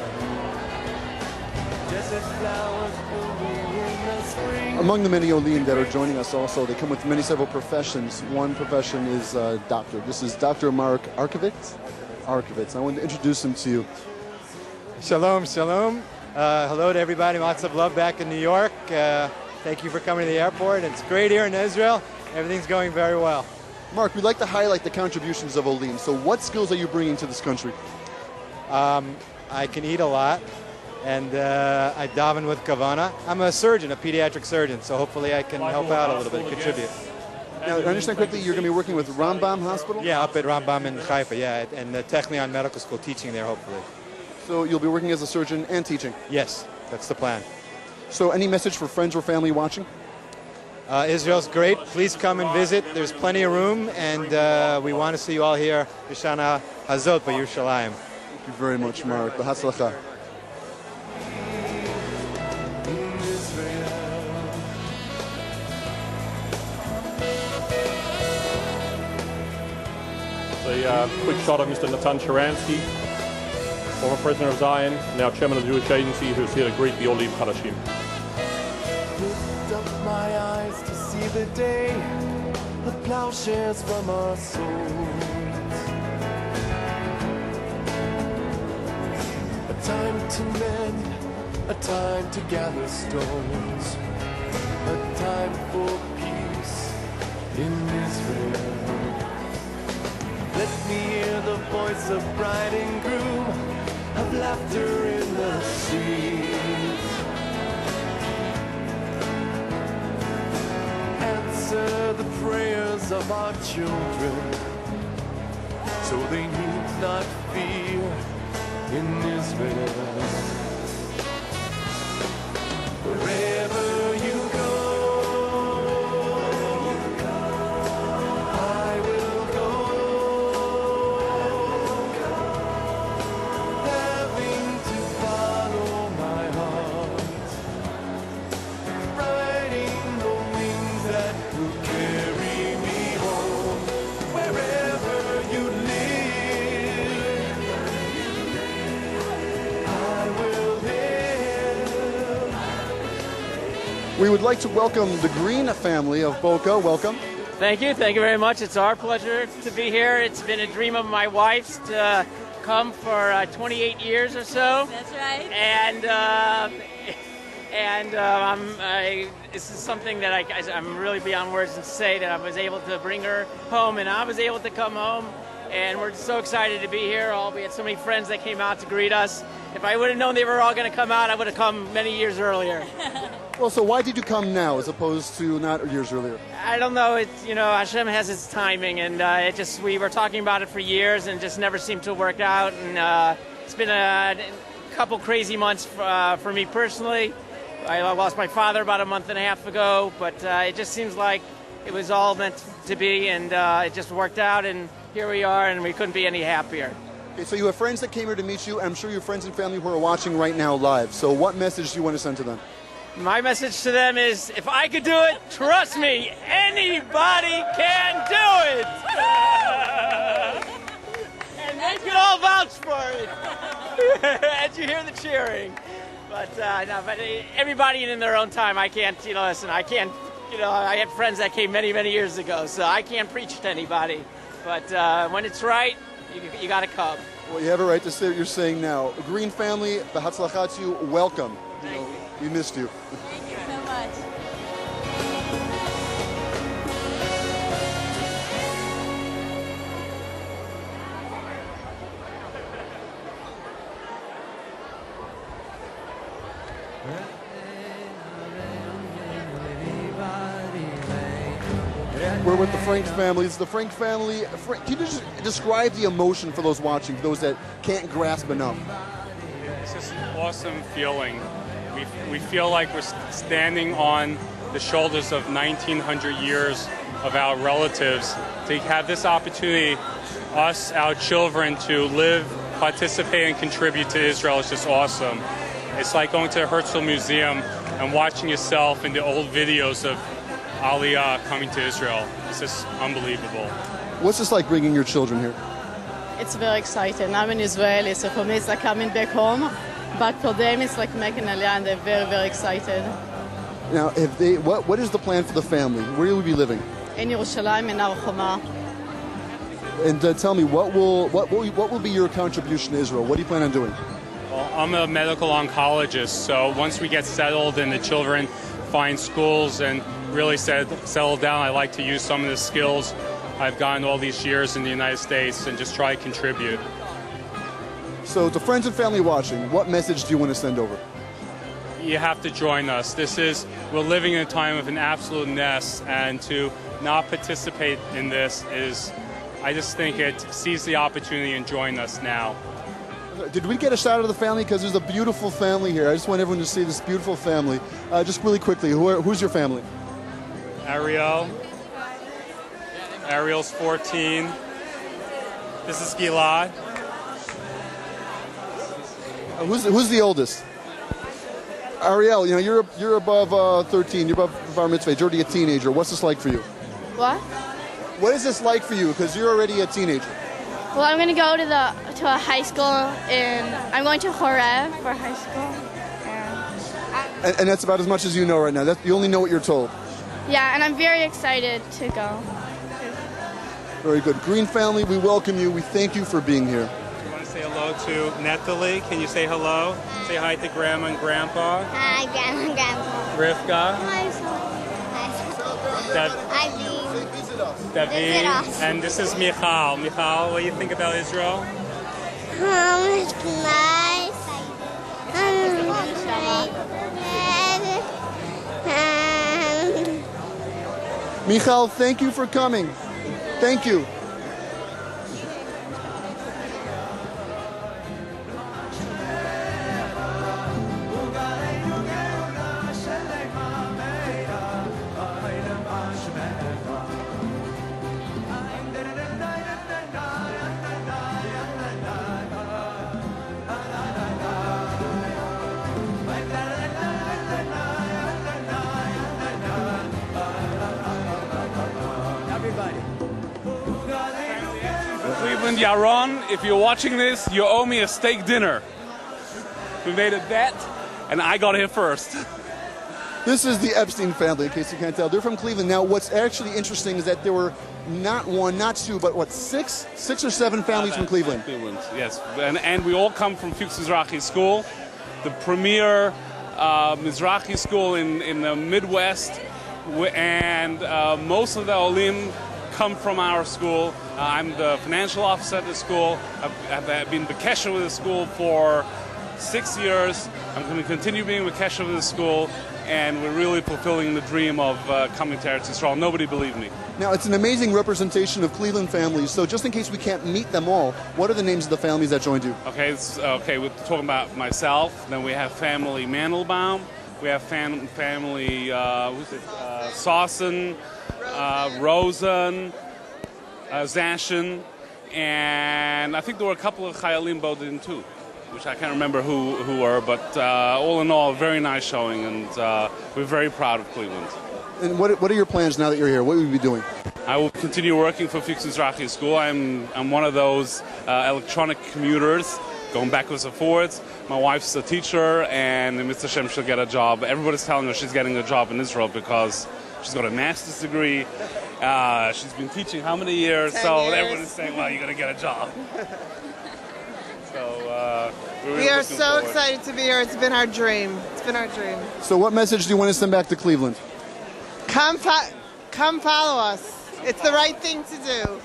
Desert flowers blooming in the spring. Among the many Olim that are joining us also, they come with several professions. One profession is doctor. This is Dr. Mark Arkovitz. I wanted to introduce him to you. Shalom, shalom. Hello to everybody. Lots of love back in New York. Thank you for coming to the airport. It's great here in Israel. Everything's going very well. Mark, we'd like to highlight the contributions of Olim. So what skills are you bringing to this country? I can eat a lot, and I daven with kavana. I'm a surgeon, a pediatric surgeon, so hopefully I can help out a little bit, contribute. Now, I understand quickly you're going to be working with Rambam Hospital? Yeah, up at Rambam in Haifa, yeah, and Technion Medical School, teaching there, hopefully. So you'll be working as a surgeon and teaching? Yes, that's the plan. So any message for friends or family watching? Israel's great. Please come and visit. There's plenty of room, and we want to see you all here. B'Shana Hazot b'Yerushalayim. Thank you very much, Mark. B'Hatzlacha. A quick shot of Mr. Natan Sharansky, former president of Zion, now chairman of the Jewish Agency, who's here to greet the Olim Hadashim. Lift up my eyes to see the day, the plowshares from our souls. A time to mend, a time to gather stones, a time for peace in Israel. Let me hear the voice of bride and groom, of laughter in the streets. Answer the prayers of our children, so they need not fear in Israel. Wherever you go, I will go, having to follow my heart, riding the wings that will carry me home. Wherever you live, I will live. We would like to welcome the Green family of Boca. Welcome. Thank you very much. It's our pleasure to be here. It's been a dream of my wife's to come for 28 years or so. That's right. This is something that I'm really beyond words to say that I was able to bring her home, and I was able to come home, and we're so excited to be here. We had so many friends that came out to greet us. If I would have known they were all going to come out, I would have come many years earlier. Well, so why did you come now as opposed to not years earlier? I don't know. Hashem has its timing, and we were talking about it for years, and it just never seemed to work out. And it's been a couple crazy months for me personally. I lost my father about a month and a half ago, but it just seems like it was all meant to be, and it just worked out. And here we are, and we couldn't be any happier. Okay, so you have friends that came here to meet you. I'm sure you have friends and family who are watching right now live. So what message do you want to send to them? My message to them is, if I could do it, trust me, anybody can do it. And they can all vouch for it. As you hear the cheering. But everybody in their own time. I can't, listen, I can't, I had friends that came many, many years ago, so I can't preach to anybody. But when it's right, you got to come. Well, you have a right to say what you're saying now. Green family, B'Hatzlachat, welcome. We missed you. Thank you so much. We're with the Frank family. It's the Frank family. Can you just describe the emotion for those watching, for those that can't grasp enough? It's just an awesome feeling. We feel like we're standing on the shoulders of 1,900 years of our relatives. To have this opportunity, us, our children, to live, participate, and contribute to Israel is just awesome. It's like going to the Herzl Museum and watching yourself in the old videos of Aliyah coming to Israel. It's just unbelievable. What's this like bringing your children here? It's very exciting. I'm in Israel, so for me it's like coming back home. But for them it's like making Aliyah, and they're very, very excited. Now, what is the plan for the family? Where will we be living? In Yerushalayim, in Har Choma. And tell me, what will be your contribution to Israel? What do you plan on doing? Well, I'm a medical oncologist, so once we get settled and the children find schools and really settle down, I like to use some of the skills I've gotten all these years in the United States and just try to contribute. So to friends and family watching, what message do you want to send over? You have to join us. We're living in a time of an absolute mess, and to not participate in this I just think seize the opportunity and join us now. Did we get a shot of the family? Because there's a beautiful family here. I just want everyone to see this beautiful family. Just really quickly, who's your family? Ariel's 14. This is Gilad. Who's the oldest? Ariel, you're above 13. You're above bar mitzvah. You're already a teenager. What's this like for you? What? What is this like for you? Because you're already a teenager. Well, I'm going to go to a high school, and I'm going to Horeb for high school. And that's about as much as you know right now. You only know what you're told. Yeah, and I'm very excited to go. Very good. Green family, we welcome you. We thank you for being here. You want to say hello to Natalie? Can you say hello? Hi. Say hi to Grandma and Grandpa. Hi, Grandma and Grandpa. Rivka. Hi. David. And this is Michal. Michal, what do you think about Israel? It's nice. Michal, thank you for coming. Thank you. Cleveland Yaron, if you're watching this, you owe me a steak dinner. We made a bet, and I got here first. This is the Epstein family, in case you can't tell. They're from Cleveland. Now, what's actually interesting is that there were not one, not two, but six or seven families from Cleveland? Cleveland, yes. And we all come from Fuchs Mizrahi School, the premier Mizrahi school in the Midwest, and most of the Olim come from our school. I'm the financial officer at the school. I've been Bekesher with the school for 6 years. I'm going to continue being Bekesher with the school, and we're really fulfilling the dream of coming to Eretz Yisrael. Nobody believed me. Now, it's an amazing representation of Cleveland families, so just in case we can't meet them all, what are the names of the families that joined you? Okay, we're talking about myself. Then we have family Mandelbaum. We have family Sawson, Rosen, Zashin, and I think there were a couple of Chayalim Bodin too, which I can't remember who were, but all in all, very nice showing, and we're very proud of Cleveland. And what are your plans now that you're here? What will you be doing? I will continue working for Fuchs Mizrahi School. I'm one of those electronic commuters, going backwards and forwards. My wife's a teacher, and in Mr. Shem she'll get a job. Everybody's telling her she's getting a job in Israel because she's got a master's degree. She's been teaching how many years? 10 so years. everybody's saying, well, you're going to get a job. So we're We are looking so forward. excited to be here. It's been our dream. It's been our dream. So what message do you want to send back to Cleveland? Come follow us. It's the right thing to do.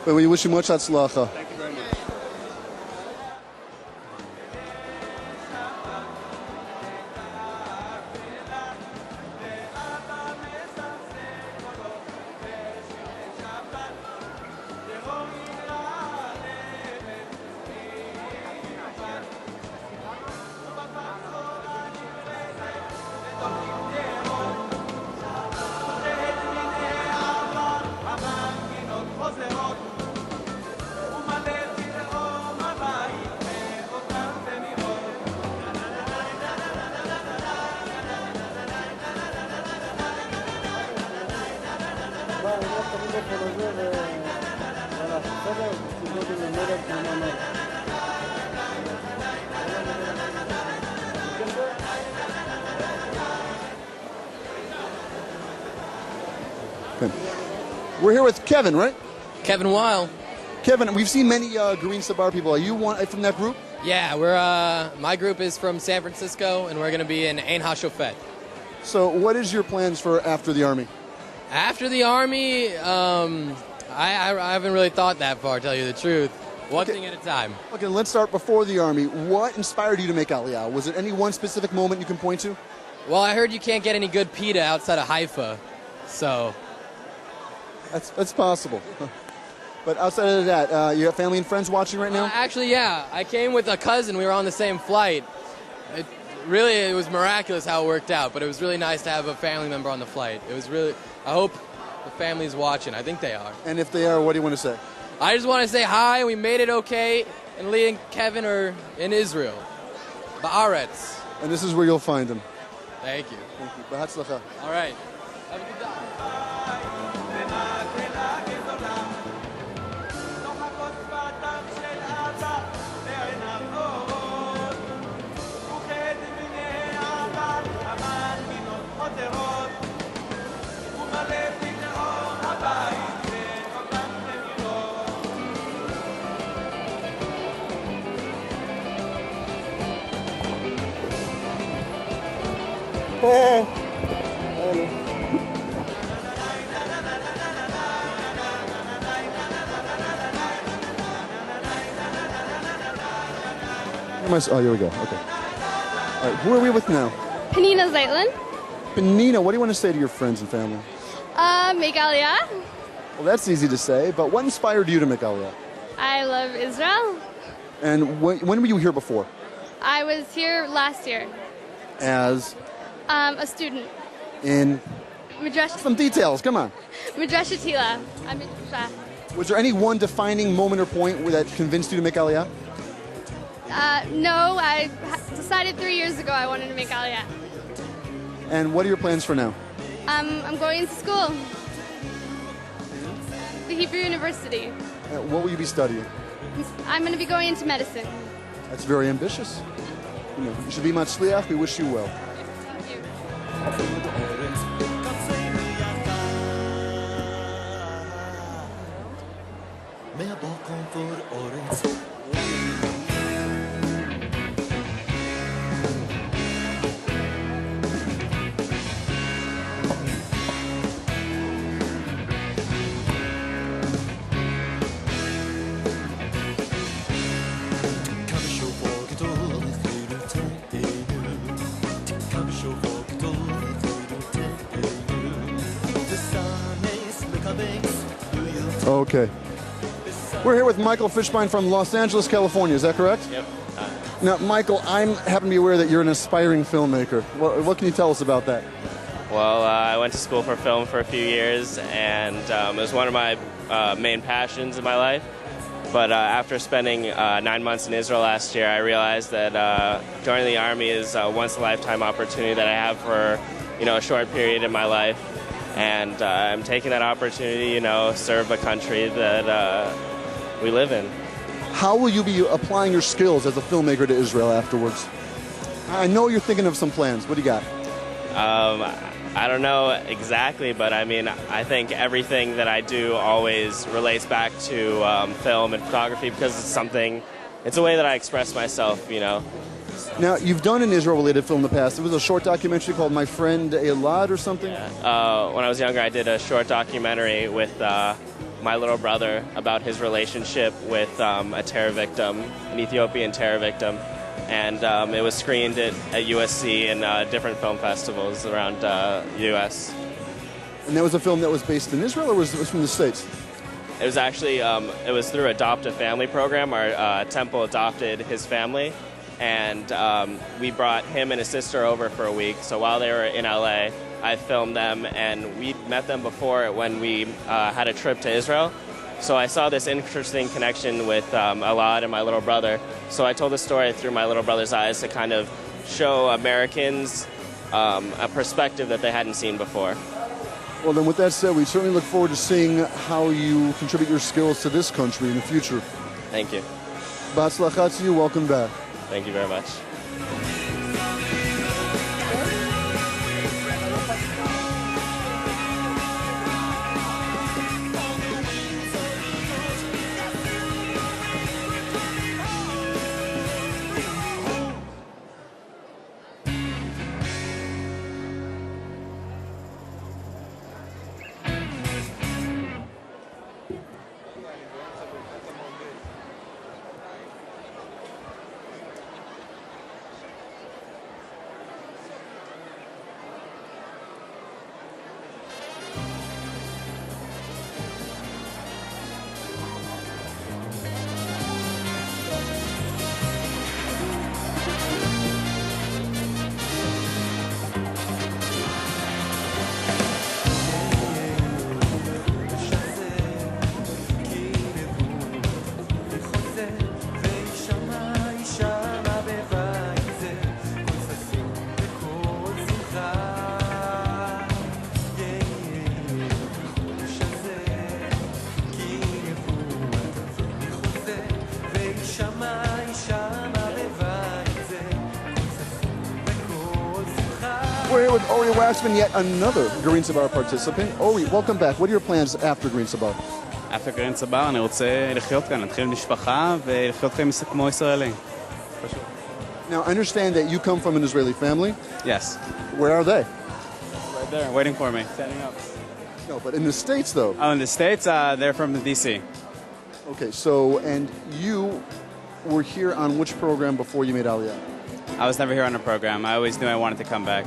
Well, we wish you much hatzlacha. Thank you very much. We're here with Kevin, right? Kevin Weil. Kevin, we've seen many Garin Sabar people. Are you one from that group? Yeah, we're my group is from San Francisco, and we're going to be in Ein HaShofet. So what is your plans for after the Army? After the Army, I haven't really thought that far, to tell you the truth. One thing at a time. Okay, let's start before the Army. What inspired you to make Aliyah? Was it any one specific moment you can point to? Well, I heard you can't get any good pita outside of Haifa, so... That's possible. But outside of that, you have family and friends watching right now? Actually, yeah. I came with a cousin. We were on the same flight. It was miraculous how it worked out, but it was really nice to have a family member on the flight. It was really... I hope the family's watching. I think they are. And if they are, what do you want to say? I just want to say hi. We made it okay, and Lee and Kevin are in Israel. Ba'aretz. And this is where you'll find them. Thank you. Thank you. B'hatzlacha. All right. Have a good day. Oh, here we go. Okay. All right, who are we with now? Penina Zeitlin. Penina, what do you want to say to your friends and family? Make Aliyah. Well, that's easy to say, but what inspired you to make Aliyah? I love Israel. And when were you here before? I was here last year. As? A student. In? Midrash. Some details, come on. Midrash Tila. I'm Midrash. Was there any one defining moment or point that convinced you to make Aliyah? No, I decided 3 years ago I wanted to make Aliyah. And what are your plans for now? I'm going to school. The Hebrew University. What will you be studying? I'm going to be going into medicine. That's very ambitious. You should be matzliach. We wish you well. Okay. We're here with Michael Fishbein from Los Angeles, California. Is that correct? Yep. Now, Michael, I happen to be aware that you're an aspiring filmmaker. What can you tell us about that? Well, I went to school for film for a few years, and it was one of my main passions in my life. But after spending 9 months in Israel last year, I realized that joining the Army is a once-in-a-lifetime opportunity that I have for, a short period in my life. And I'm taking that opportunity, serve a country that we live in. How will you be applying your skills as a filmmaker to Israel afterwards? I know you're thinking of some plans. What do you got? I don't know exactly, but I think everything that I do always relates back to film and photography because it's a way that I express myself, Now, you've done an Israel-related film in the past. It was a short documentary called My Friend Elad or something? Yeah. When I was younger, I did a short documentary with my little brother about his relationship with a terror victim, an Ethiopian terror victim. And it was screened at USC and different film festivals around the U.S. And that was a film that was based in Israel, or was it from the States? It was actually, it was through Adopt a Family program. Our temple adopted his family, and we brought him and his sister over for a week. So while they were in L.A., I filmed them, and we met them before when we had a trip to Israel. So I saw this interesting connection with Elad and my little brother. So I told the story through my little brother's eyes to kind of show Americans a perspective that they hadn't seen before. Well, then with that said, we certainly look forward to seeing how you contribute your skills to this country in the future. Thank you. B'atzlacha to you. Welcome back. Thank you very much. We're here with Ori Waxman, yet another Garin Sabar participant. Ori, welcome back. What are your plans after Garin Sabar? After Garin Sabar, אני רוצה לחיות כאן, להתחיל משפחה ולחיות חיים כמו ישראלי. Now, I understand that you come from an Israeli family. Yes. Where are they? Right there, waiting for me, standing up. No, but in the States, though. Oh, in the States, they're from the D.C. Okay, so, and you were here on which program before you made Aliyah? I was never here on a program. I always knew I wanted to come back.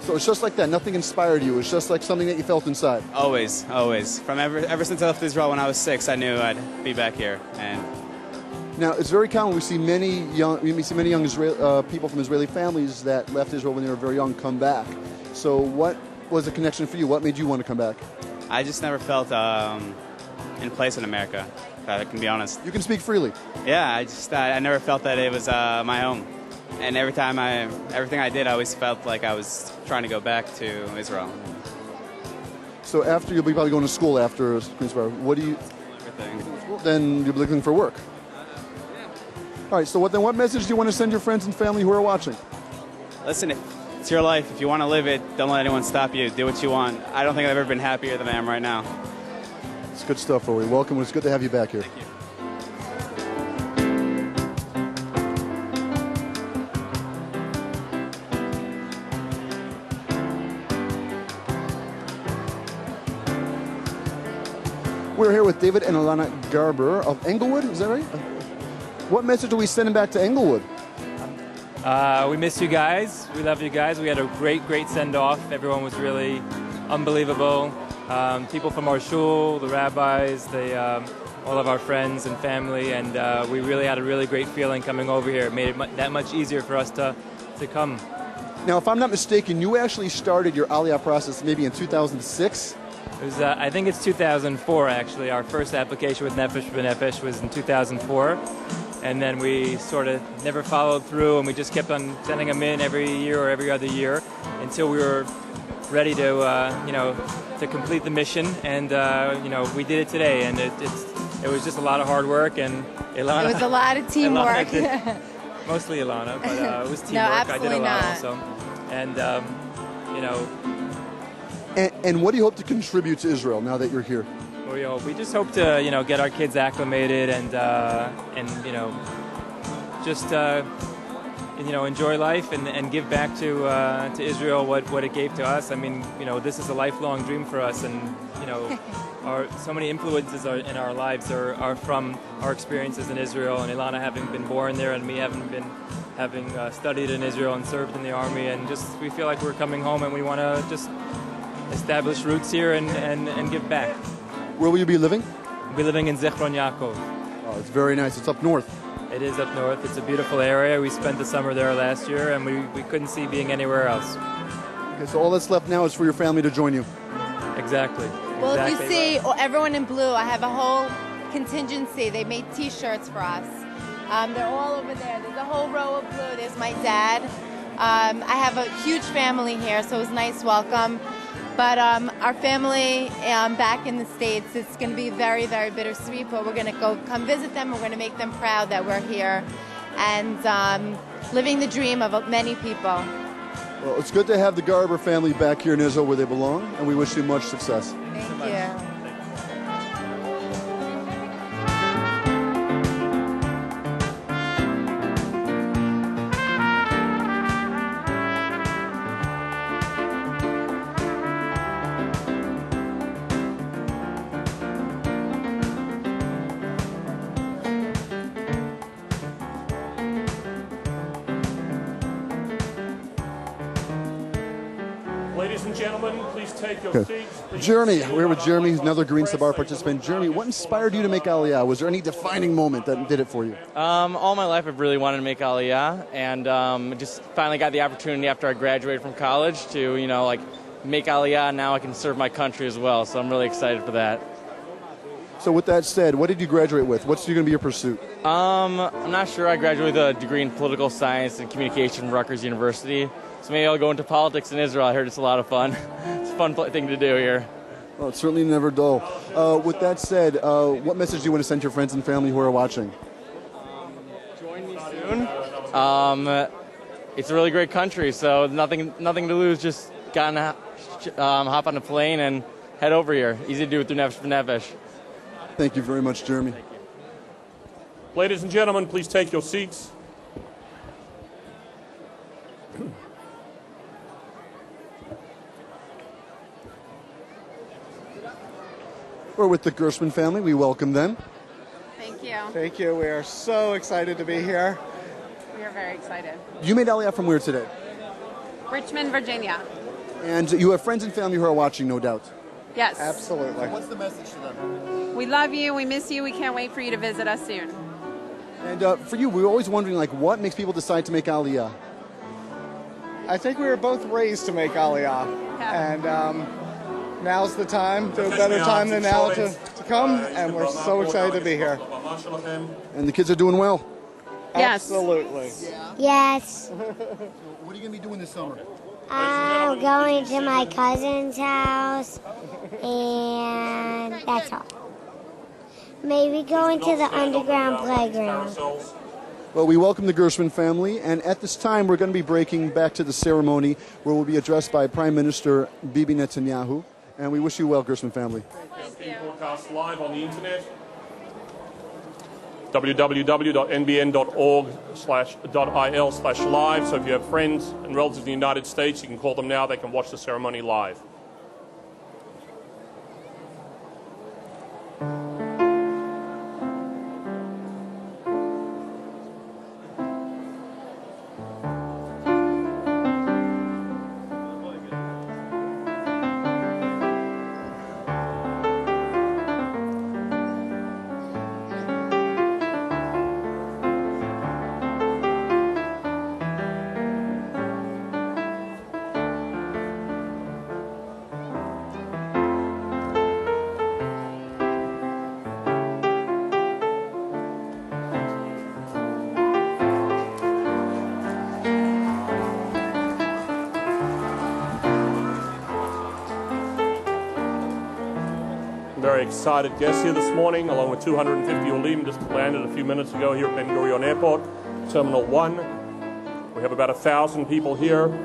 So it's just like that. Nothing inspired you. It's just like something that you felt inside. Always, always. From ever since I left Israel when I was 6, I knew I'd be back here. And now it's very common. We see many young people from Israeli families that left Israel when they were very young come back. So what was the connection for you? What made you want to come back? I just never felt in place in America. If I can be honest. You can speak freely. Yeah, I never felt that it was my home. And everything I did, I always felt like I was trying to go back to Israel. So after you'll be probably going to school after Garin Sabar. What do you? Everything. Then you'll be looking for work. All right. So what message do you want to send your friends and family who are watching? Listen, it's your life. If you want to live it, don't let anyone stop you. Do what you want. I don't think I've ever been happier than I am right now. It's good stuff, Ori. Welcome. It's good to have you back here. Thank you. We're here with David and Alana Garber of Englewood. Is that right? What message are we sending back to Englewood? We miss you guys. We love you guys. We had a great send-off. Everyone was really unbelievable. People from our shul, the rabbis, all of our friends and family, and we really had a really great feeling coming over here. It made it that much easier for us to come. Now, if I'm not mistaken, you actually started your Aliyah process maybe in 2006? It was, I think it's 2004, actually. Our first application with Nefesh B'Nefesh was in 2004. And then we sort of never followed through, and we just kept on sending them in every year or every other year until we were ready to, to complete the mission. And, we did it today, and it was just a lot of hard work. And Ilana, it was a lot of teamwork. Mostly Ilana, but it was teamwork. No, absolutely I did a lot not. also. And, And what do you hope to contribute to Israel now that you're here? We just hope to, get our kids acclimated and just enjoy life and give back to Israel what it gave to us. I mean, this is a lifelong dream for us, and so many influences in our lives are from our experiences in Israel. And Ilana having been born there, and me having studied in Israel and served in the army, and just we feel like we're coming home, and we want to just establish roots here and give back. Where will you be living? We'll be living in Zichron Yaakov. Oh, it's very nice. It's up north. It is up north. It's a beautiful area. We spent the summer there last year, and we couldn't see being anywhere else. Okay, so all that's left now is for your family to join you. Exactly. Well, exactly. if you see everyone in blue, I have a whole contingency. They made T-shirts for us. They're all over there. There's a whole row of blue. There's my dad. I have a huge family here, so it was a nice welcome. But our family back in the States, it's going to be very, very bittersweet, but we're going to come visit them. We're going to make them proud that we're here and living the dream of many people. Well, it's good to have the Garber family back here in Israel where they belong, and we wish you much success. Thank you. Ladies and gentlemen, please take your seats. Jeremy, we're here with Jeremy, another Garin Sabar participant. Jeremy, what inspired you to make Aliyah? Was there any defining moment that did it for you? All my life I've really wanted to make Aliyah, and just finally got the opportunity after I graduated from college to, make Aliyah, and now I can serve my country as well, so I'm really excited for that. So with that said, what did you graduate with? What's going to be your pursuit? I'm not sure. I graduated with a degree in political science and communication from Rutgers University. So maybe I'll go into politics in Israel. I heard it's a lot of fun. It's a fun thing to do here. Well, it's certainly never dull. With that said, what message do you want to send to your friends and family who are watching? Join me soon. It's a really great country, so nothing to lose. Just gotta hop on a plane and head over here. Easy to do through Nefesh B'Nefesh. Thank you very much, Jeremy. Ladies and gentlemen, please take your seats. We're with the Gershman family. We welcome them. Thank you. Thank you. We are so excited to be here. We are very excited. You made Aliyah from where today? Richmond, Virginia. And you have friends and family who are watching, no doubt. Yes. Absolutely. What's the message to them? We love you. We miss you. We can't wait for you to visit us soon. And for you, we were always wondering, what makes people decide to make Aliyah? I think we were both raised to make Aliyah. Yeah. And now's the time, no better time than now to come, and we're so excited to be here. And the kids are doing well? Yes. Absolutely. Yes. What are you going to be doing this summer? I'm going to my cousin's house, and that's all. Maybe going to the underground playground. Well, we welcome the Gershman family, and at this time we're going to be breaking back to the ceremony where we'll be addressed by Prime Minister Bibi Netanyahu. And we wish you well, Gershman family. Being broadcast live on the internet. www.nbn.org/il/live. So if you have friends and relatives in the United States, you can call them now. They can watch the ceremony live. Some very excited guests here this morning, along with 250 Olim just landed a few minutes ago here at Ben Gurion Airport, Terminal 1. We have about 1,000 people here.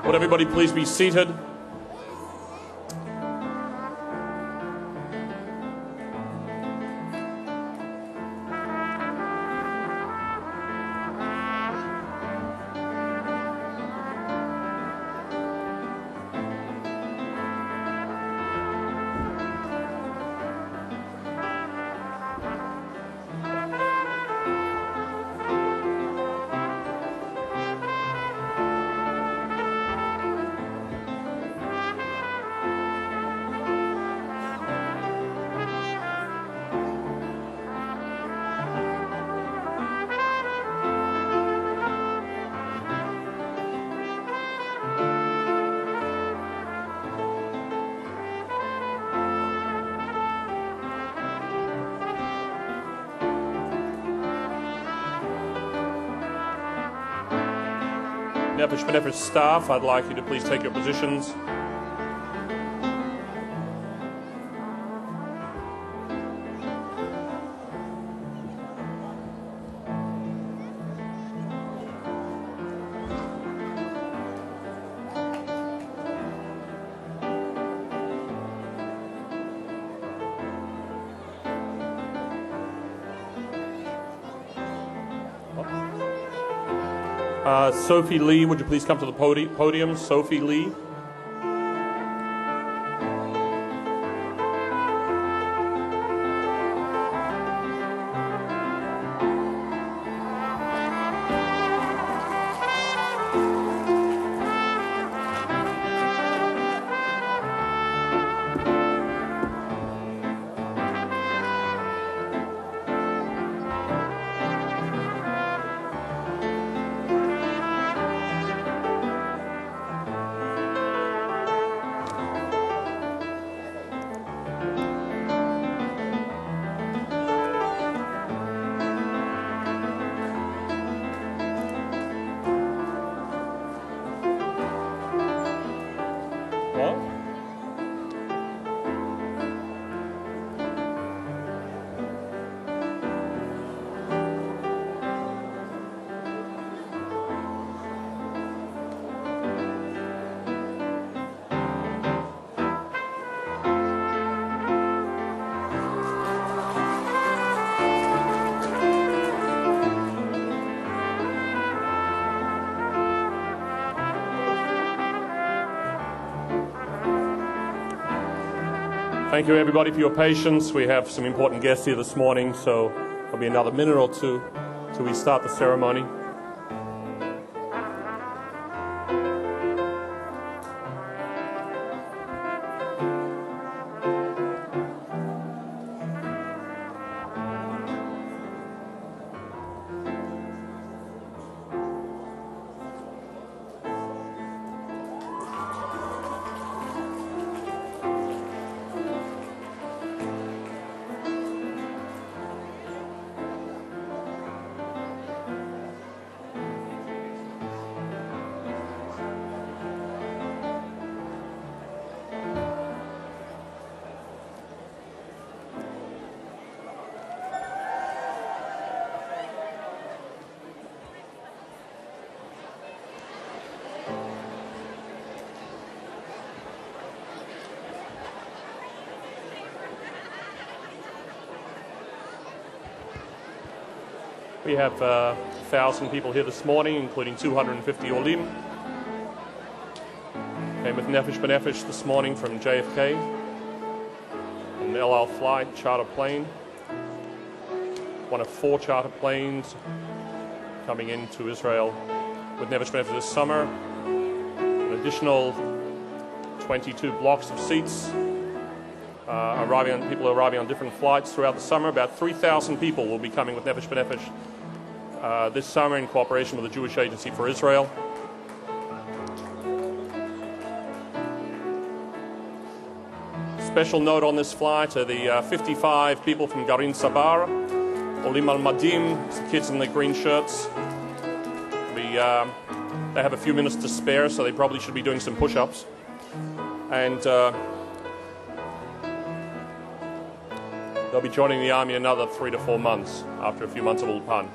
Would everybody please be seated? Nefesh staff, I'd like you to please take your positions. Sophie Lee, would you please come to the podium? Sophie Lee. Thank you, everybody, for your patience. We have some important guests here this morning, so there'll be another minute or two till we start the ceremony. We have 1,000 people here this morning, including 250 Olim. Came with Nefesh B'Nefesh this morning from JFK. An El Al flight, charter plane. One of 4 charter planes coming into Israel with Nefesh B'Nefesh this summer. An additional 22 blocks of seats. People are arriving on different flights throughout the summer. About 3,000 people will be coming with Nefesh B'Nefesh this summer in cooperation with the Jewish Agency for Israel. Special note on this flight are the 55 people from Garin Sabar, Olim al-Madim, the kids in the green shirts. They have a few minutes to spare, so they probably should be doing some push-ups. And they'll be joining the army another 3 to 4 months after a few months of Ulpan.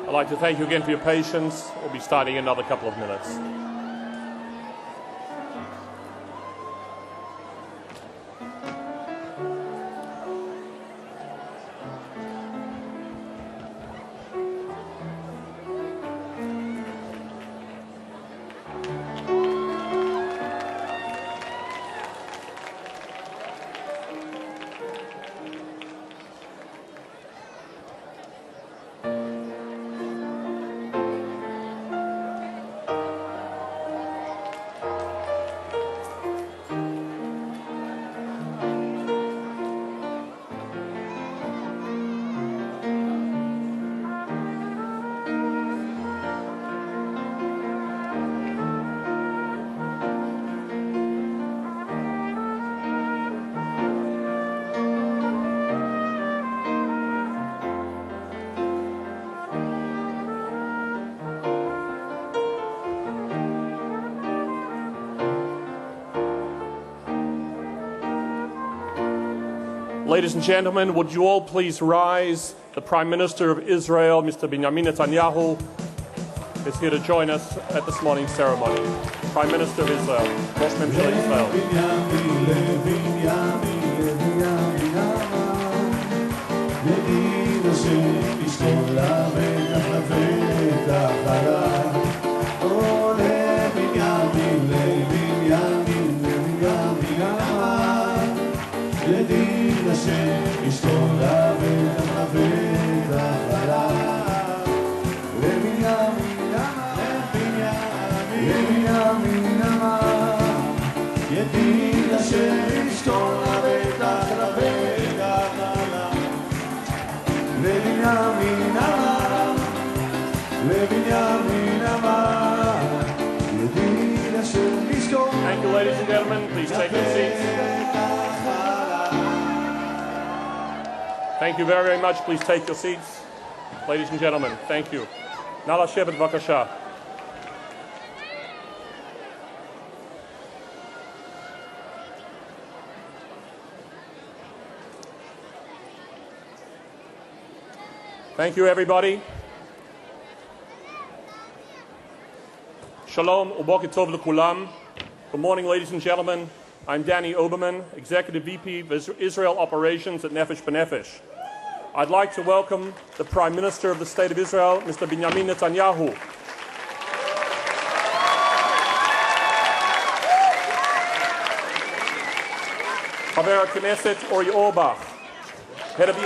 I'd like to thank you again for your patience. We'll be starting in another couple of minutes. Ladies and gentlemen, would you all please rise? The Prime Minister of Israel, Mr. Benjamin Netanyahu, is here to join us at this morning's ceremony. Prime Minister of Israel, Rosh Mמשלת Israel. Thank you, ladies and gentlemen. Please take your seats. Thank you very, very much. Please take your seats. Ladies and gentlemen, thank you. נא לשבת בבקשה. Thank you, everybody. Shalom uboker tov lekulam. Good morning, ladies and gentlemen. I'm Danny Oberman, Executive VP of Israel Operations at Nefesh B'Nefesh. I'd like to welcome the Prime Minister of the State of Israel, Mr. Benjamin Netanyahu. Chaver Knesset Ori Orbach, Head of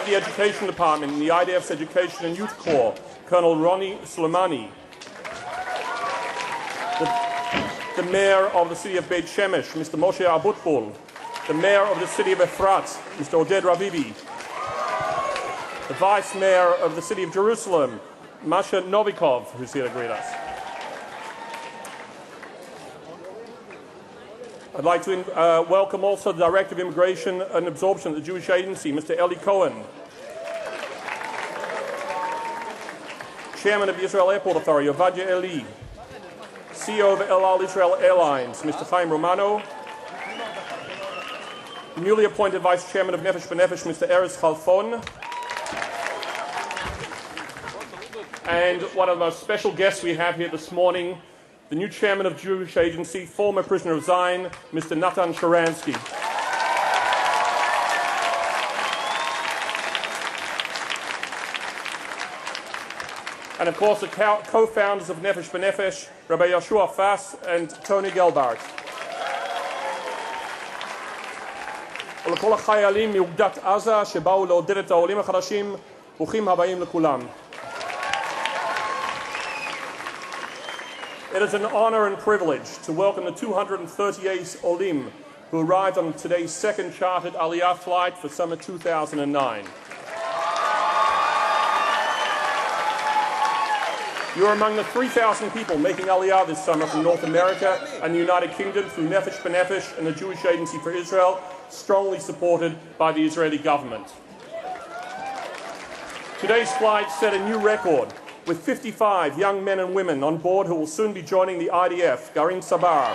the Education Department in the IDF's Education and Youth Corps, Colonel Ronnie Soleimani. The Mayor of the City of Beit Shemesh, Mr. Moshe Abutbul. The Mayor of the City of Efrat, Mr. Oded Ravivi. The Vice Mayor of the City of Jerusalem, Masha Novikov, who's here to greet us. I'd like to welcome also the Director of Immigration and Absorption at the Jewish Agency, Mr. Eli Cohen. Chairman of the Israel Airport Authority, Ovadia Eli. CEO of El Al Israel Airlines, Mr. Chaim Romano. The newly appointed Vice Chairman of Nefesh B'Nefesh, Mr. Erez Khalfon. And one of the most special guests we have here this morning, the new Chairman of Jewish Agency, former prisoner of Zion, Mr. Natan Sharansky. And of course, the co-founders of Nefesh B'Nefesh, Rabbi Yoshua Fass and Tony Gelbart. ולכל החיילים מאוגדת עזה שבאו לעודד את העולים החדשים, ברוכים הבאים לכולם. It is an honor and privilege to welcome the 238 Olim who arrived on today's second chartered Aliyah flight for summer 2009. You are among the 3,000 people making Aliyah this summer from North America and the United Kingdom through Nefesh B'Nefesh and the Jewish Agency for Israel, strongly supported by the Israeli government. Today's flight set a new record, with 55 young men and women on board who will soon be joining the IDF, Garin Sabar.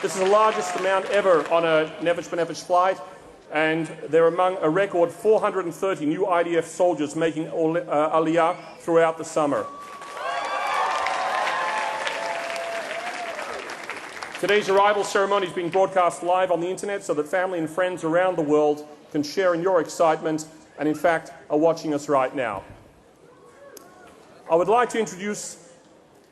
This is the largest amount ever on a Nefesh B'Nefesh flight, and they're among a record 430 new IDF soldiers making Aliyah throughout the summer. Today's arrival ceremony is being broadcast live on the internet so that family and friends around the world can share in your excitement and in fact are watching us right now. I would like to introduce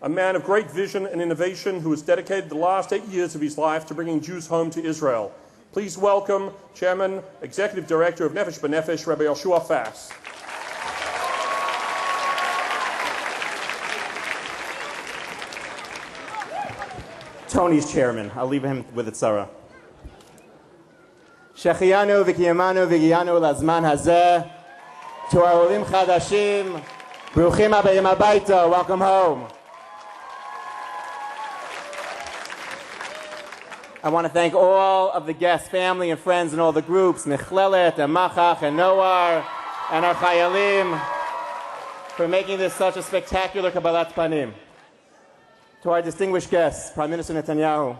a man of great vision and innovation who has dedicated the last 8 years of his life to bringing Jews home to Israel. Please welcome Chairman, Executive Director of Nefesh B'Nefesh, Rabbi Yoshua Fass. Tony's chairman. I'll leave him with it, Sarah. Shechiyanu v'kiyamanu v'giyanu lazman hazeh. To our Olim Chadashim, Bruchim Abayim Abaita, welcome home. I want to thank all of the guests, family and friends and all the groups, Michlelet and Machach and Noar and our Chayalim for making this such a spectacular Kabbalat Panim. To our distinguished guests, Prime Minister Netanyahu,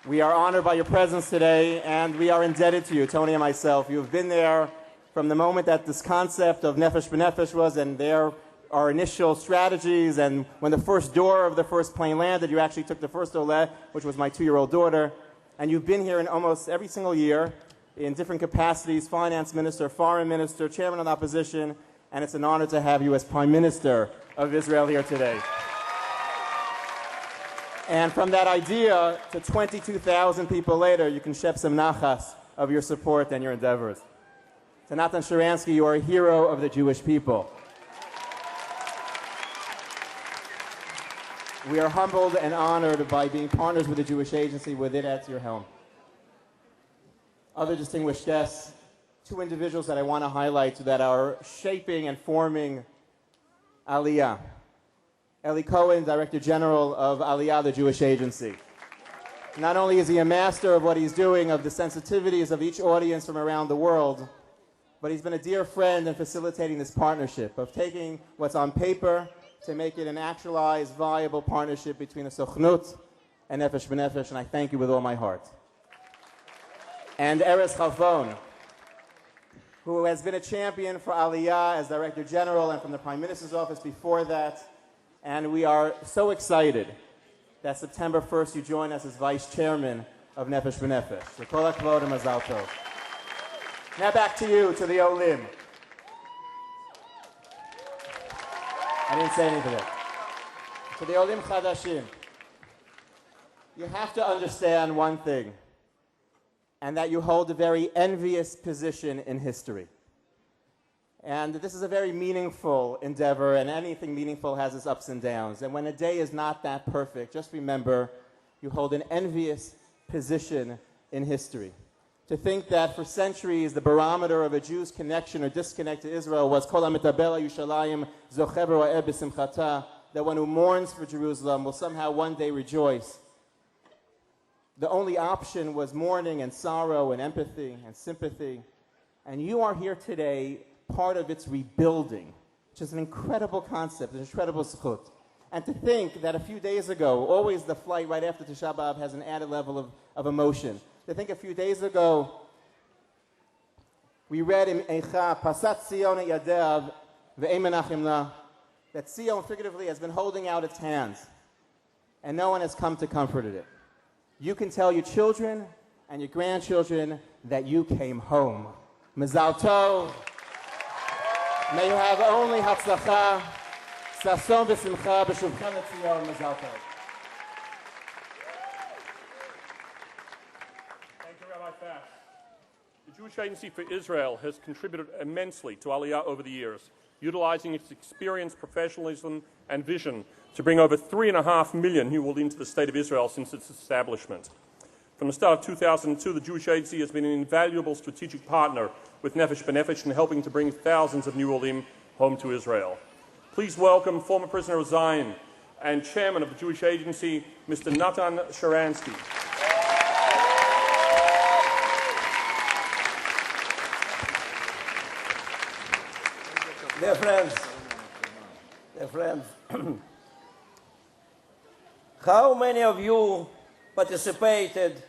we are honored by your presence today and we are indebted to you, Tony and myself. You have been there from the moment that this concept of Nefesh B'Nefesh was, and there are initial strategies, and when the first door of the first plane landed, you actually took the first Oleh, which was my 2-year-old daughter, and you've been here in almost every single year in different capacities, finance minister, foreign minister, chairman of the opposition, and it's an honor to have you as Prime Minister of Israel here today. And from that idea to 22,000 people later, you can shep some nachas of your support and your endeavors. To Natan Sharansky, you are a hero of the Jewish people. We are humbled and honored by being partners with the Jewish Agency with it at your helm. Other distinguished guests, 2 individuals that I want to highlight that are shaping and forming Aliyah. Eli Cohen, Director General of Aliyah, the Jewish Agency. Not only is he a master of what he's doing, of the sensitivities of each audience from around the world, but he's been a dear friend in facilitating this partnership, of taking what's on paper to make it an actualized, viable partnership between the Sochnut and Nefesh B'Nefesh, and I thank you with all my heart. And Erez Chalfon, who has been a champion for Aliyah as Director General and from the Prime Minister's office before that. And we are so excited that September 1st you join us as Vice Chairman of Nefesh B'Nefesh. So kol hakavod and mazal tov. Now back to you, to the Olim. I didn't say anything there. To the Olim Chadashim. You have to understand one thing, and that you hold a very envious position in history. And this is a very meaningful endeavor, and anything meaningful has its ups and downs. And when a day is not that perfect, just remember you hold an envious position in history. To think that for centuries the barometer of a Jew's connection or disconnect to Israel was Kol HaMitabel Yerushalayim Zocher Ro'eh B'Simchata, that one who mourns for Jerusalem will somehow one day rejoice. The only option was mourning and sorrow and empathy and sympathy. And you are here today, part of its rebuilding, which is an incredible concept, an incredible zchut. And to think that a few days ago, always the flight right after Tisha B'Av has an added level of emotion. To think a few days ago, we read in Eicha, Pasat Zion Yadev Ve'em Menachem La, that Zion figuratively has been holding out its hands, and no one has come to comfort it. You can tell your children and your grandchildren that you came home. Mazal tov. May you have only hatzlacha, sason v'simcha b'shuvchan l'tzion. Mazal tov. Thank you, Rabbi Fash. The Jewish Agency for Israel has contributed immensely to Aliyah over the years, utilizing its experience, professionalism, and vision to bring over 3.5 million new into the State of Israel since its establishment. From the start of 2002, the Jewish Agency has been an invaluable strategic partner with Nefesh B'Nefesh in helping to bring thousands of new Olim home to Israel. Please welcome former prisoner of Zion and chairman of the Jewish Agency, Mr. Natan Sharansky. Dear friends, how many of you participated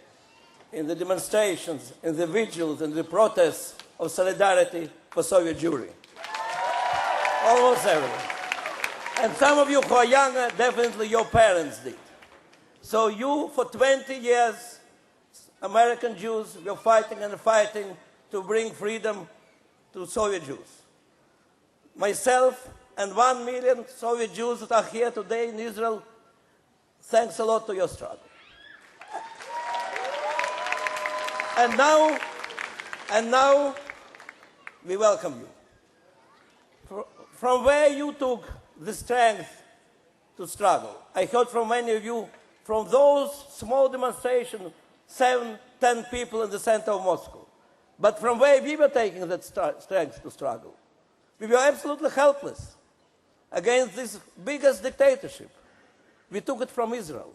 in the demonstrations, in the vigils, in the protests of solidarity for Soviet Jewry? Almost everyone. And some of you who are younger, definitely your parents did. So you, for 20 years, American Jews, were fighting and fighting to bring freedom to Soviet Jews. Myself and 1 million Soviet Jews that are here today in Israel, thanks a lot to your struggle. And now, we welcome you. From where you took the strength to struggle. I heard from many of you, from those small demonstrations, 7, 10 people in the center of Moscow. But from where we were taking that strength to struggle. We were absolutely helpless against this biggest dictatorship. We took it from Israel.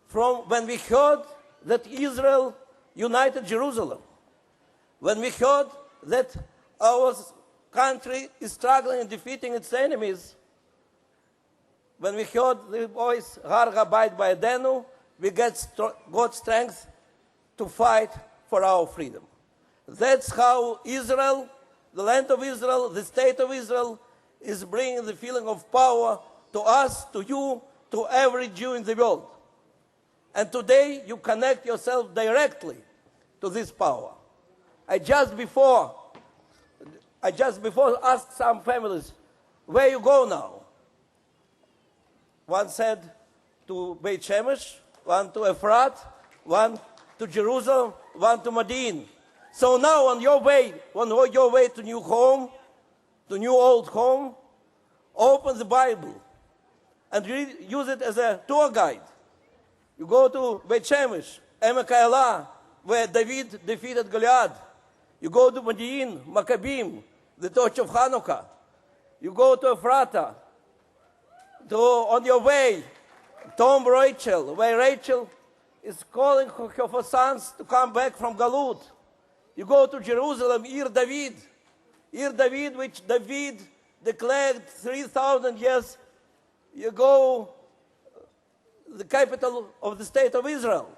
From when we heard that Israel united Jerusalem, when we heard that our country is struggling and defeating its enemies, when we heard the voice, Har Habayit Ba'edenu, we got strength to fight for our freedom. That's how Israel the land of Israel, the state of Israel, is bringing the feeling of power to us, to you, to every Jew in the world. And today you connect yourself directly to this power. I just before asked some families, where you go now? One said to Beit Shemesh, one to Efrat, one to Jerusalem, one to Modi'in. So now on your way to new home, to new old home, open the Bible and use it as a tour guide. You go to Beit Shemesh, Emek Ha'elah, where David defeated Goliath. You go to Modi'in, Maccabim, the torch of Hanukkah. You go to Ephrata. On your way, Tomb Rachel, where Rachel is calling her sons to come back from Galut. You go to Jerusalem, Ir David, which David declared 3,000 years ago, the capital of the state of Israel.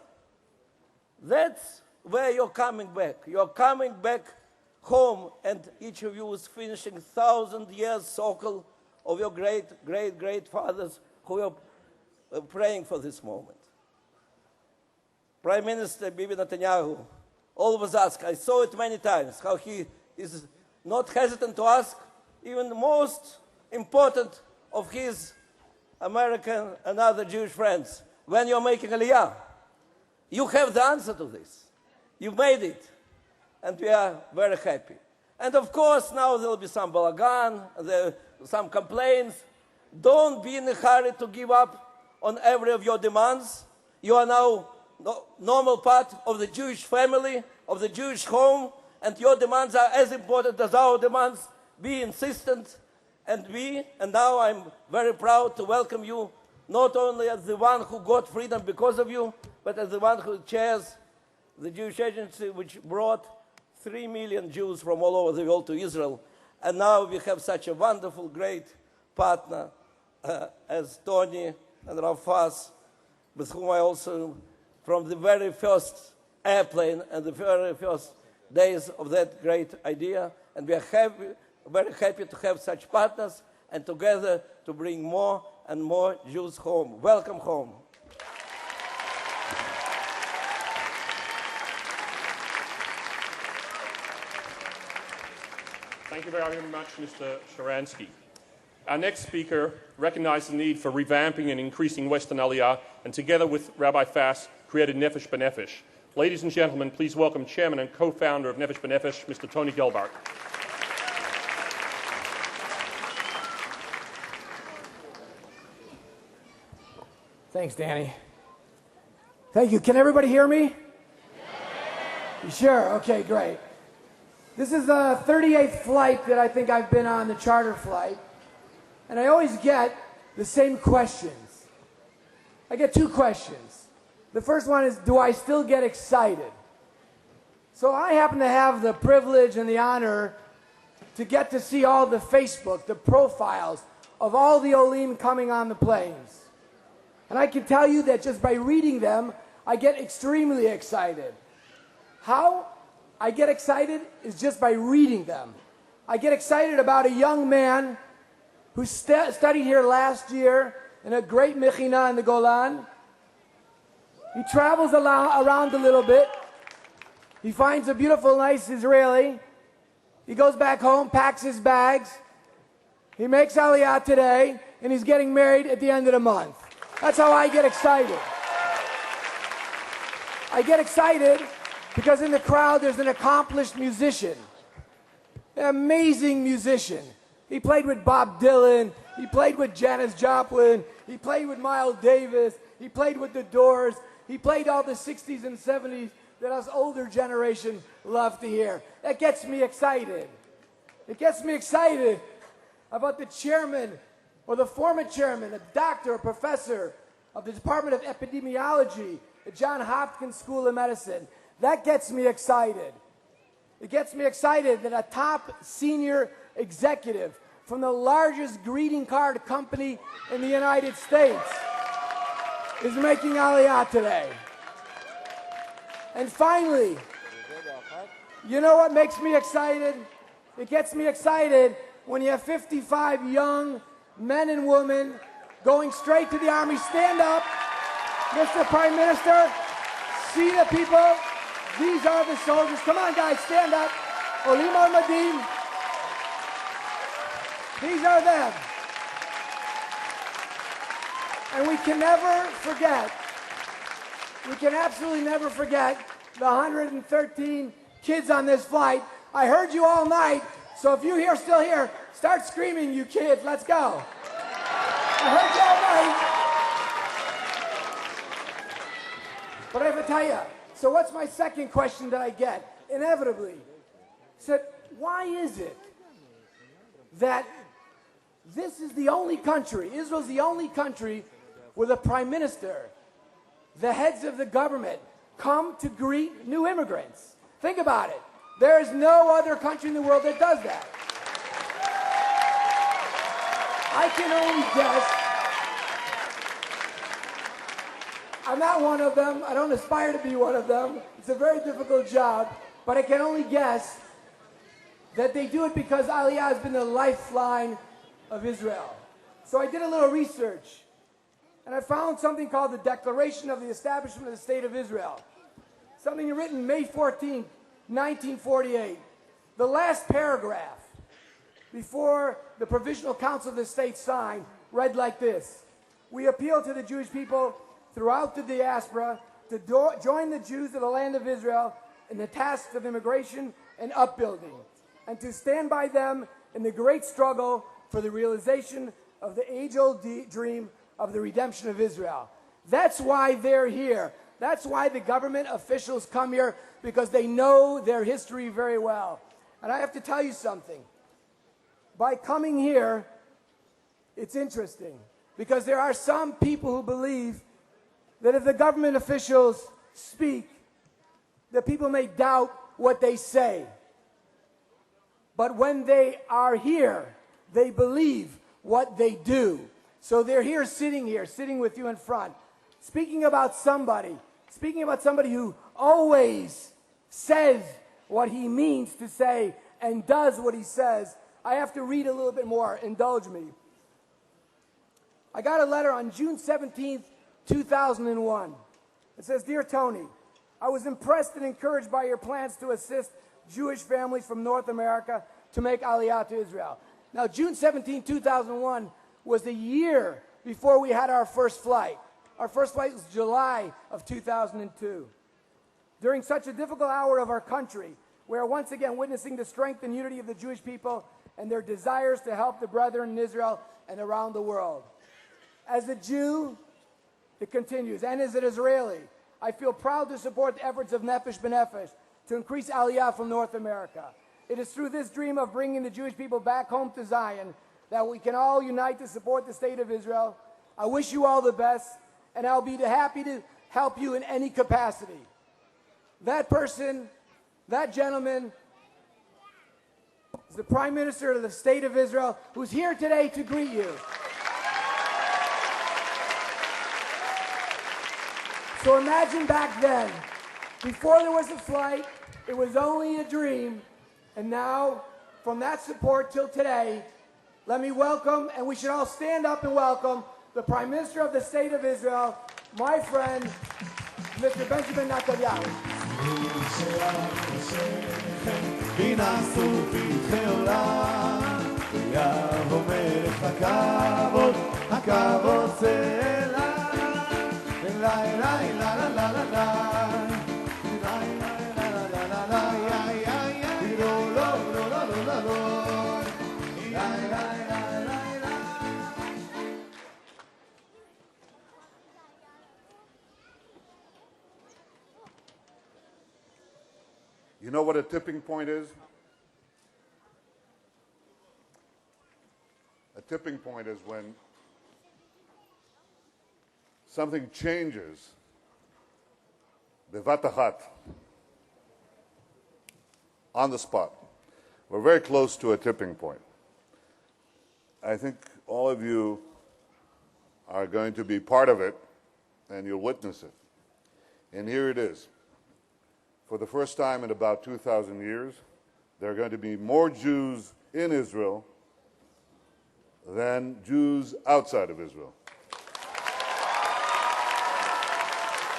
That's where you're coming back. You're coming back home, and each of you is finishing 1,000 years circle of your great fathers who are praying for this moment. Prime Minister Bibi Netanyahu always asks, I saw it many times, how he is not hesitant to ask even the most important of his American and other Jewish friends, when you're making Aliyah, you have the answer to this. You made it, and we are very happy. And of course, now there will be some balagan, some complaints. Don't be in a hurry to give up on every of your demands. You are now normal part of the Jewish family, of the Jewish home, and your demands are as important as our demands. Be insistent, and now I'm very proud to welcome you, not only as the one who got freedom because of you, but as the one who chairs the Jewish Agency, which brought 3 million Jews from all over the world to Israel. And now we have such a wonderful, great partner as Tony and Rafaz, with whom I also, from the very first airplane and the very first days of that great idea, and we are very happy to have such partners and together to bring more and more Jews home. Welcome home. Thank you very much, Mr. Sharansky. Our next speaker recognized the need for revamping and increasing Western Aliyah, and together with Rabbi Fass, created Nefesh B'Nefesh. Ladies and gentlemen, please welcome Chairman and co-founder of Nefesh B'Nefesh, Mr. Tony Gelbart. Thanks, Danny. Thank you. Can everybody hear me? You sure? Okay, great. This is the 38th flight that I think I've been on, the charter flight, and I always get the same questions. I get two questions. The first one is, do I still get excited? So I happen to have the privilege and the honor to get to see all the Facebook, the profiles of all the Olim coming on the planes. And I can tell you that just by reading them, I get extremely excited. How I get excited is just by reading them. I get excited about a young man who studied here last year in a great mechina in the Golan. He travels around a little bit. He finds a beautiful, nice Israeli. He goes back home, packs his bags. He makes Aliyah today, and he's getting married at the end of the month. That's how I get excited. I get excited because in the crowd there's an accomplished musician, an amazing musician. He played with Bob Dylan, he played with Janis Joplin, he played with Miles Davis, he played with the Doors, he played all the 60s and 70s that us older generation love to hear. That gets me excited. It gets me excited about the chairman or the former chairman, a doctor, a professor of the Department of Epidemiology at Johns Hopkins School of Medicine. That gets me excited. It gets me excited that a top senior executive from the largest greeting card company in the United States is making Aliyah today. And finally, you know what makes me excited? It gets me excited when you have 55 young men and women going straight to the army. Stand up, Mr. Prime Minister. See the people. These are the soldiers. Come on, guys, stand up. Olim al-Madim. These are them. And we can never forget, we can absolutely never forget the 113 kids on this flight. I heard you all night, so if you're still here, start screaming, you kids. Let's go. I heard you all night. But I have to tell you, so what's my second question that I get? Inevitably, said, why is it that this is the only country, Israel's the only country where the prime minister, the heads of the government, come to greet new immigrants? Think about it. There is no other country in the world that does that. I can only guess. I'm not one of them. I don't aspire to be one of them. It's a very difficult job. But I can only guess that they do it because Aliyah has been the lifeline of Israel. So I did a little research, and I found something called the Declaration of the Establishment of the State of Israel. Something written May 14, 1948. The last paragraph before the Provisional Council of the State signed read like this: we appeal to the Jewish people throughout the diaspora to join the Jews of the land of Israel in the tasks of immigration and upbuilding, and to stand by them in the great struggle for the realization of the age-old dream of the redemption of Israel. That's why they're here. That's why the government officials come here, because they know their history very well. And I have to tell you something. By coming here, it's interesting, because there are some people who believe that if the government officials speak, that people may doubt what they say. But when they are here, they believe what they do. So they're here, sitting with you in front, speaking about somebody who always says what he means to say and does what he says. I have to read a little bit more. Indulge me. I got a letter on June 17th, 2001. It says, Dear Tony, I was impressed and encouraged by your plans to assist Jewish families from North America to make Aliyah to Israel. Now, June 17, 2001 was the year before we had our first flight. Our first flight was July of 2002. During such a difficult hour of our country, we are once again witnessing the strength and unity of the Jewish people and their desires to help the brethren in Israel and around the world. As a Jew, it continues, and as an Israeli, I feel proud to support the efforts of Nefesh B'Nefesh to increase Aliyah from North America. It is through this dream of bringing the Jewish people back home to Zion that we can all unite to support the state of Israel. I wish you all the best, and I'll be happy to help you in any capacity. That person, that gentleman, is the Prime Minister of the State of Israel, who's here today to greet you. So imagine back then, before there was a flight, it was only a dream, and now, from that support till today, let me welcome, and we should all stand up and welcome, the Prime Minister of the State of Israel, my friend, Mr. Benjamin Netanyahu. You know what a tipping point is? A tipping point is when something changes, bevat achat, on the spot. We're very close to a tipping point. I think all of you are going to be part of it, and you'll witness it. And here it is. For the first time in about 2,000 years, there are going to be more Jews in Israel than Jews outside of Israel.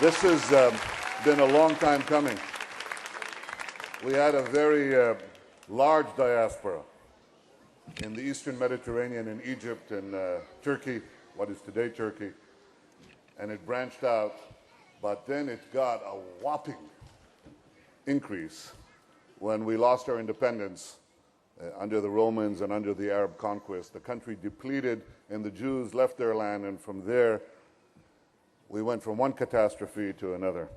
This has been a long time coming. We had a very large diaspora in the Eastern Mediterranean, in Egypt and Turkey, what is today Turkey, and it branched out, but then it got a whopping increase when we lost our independence under the Romans and under the Arab conquest. The country depleted and the Jews left their land, and from there we went from one catastrophe to another.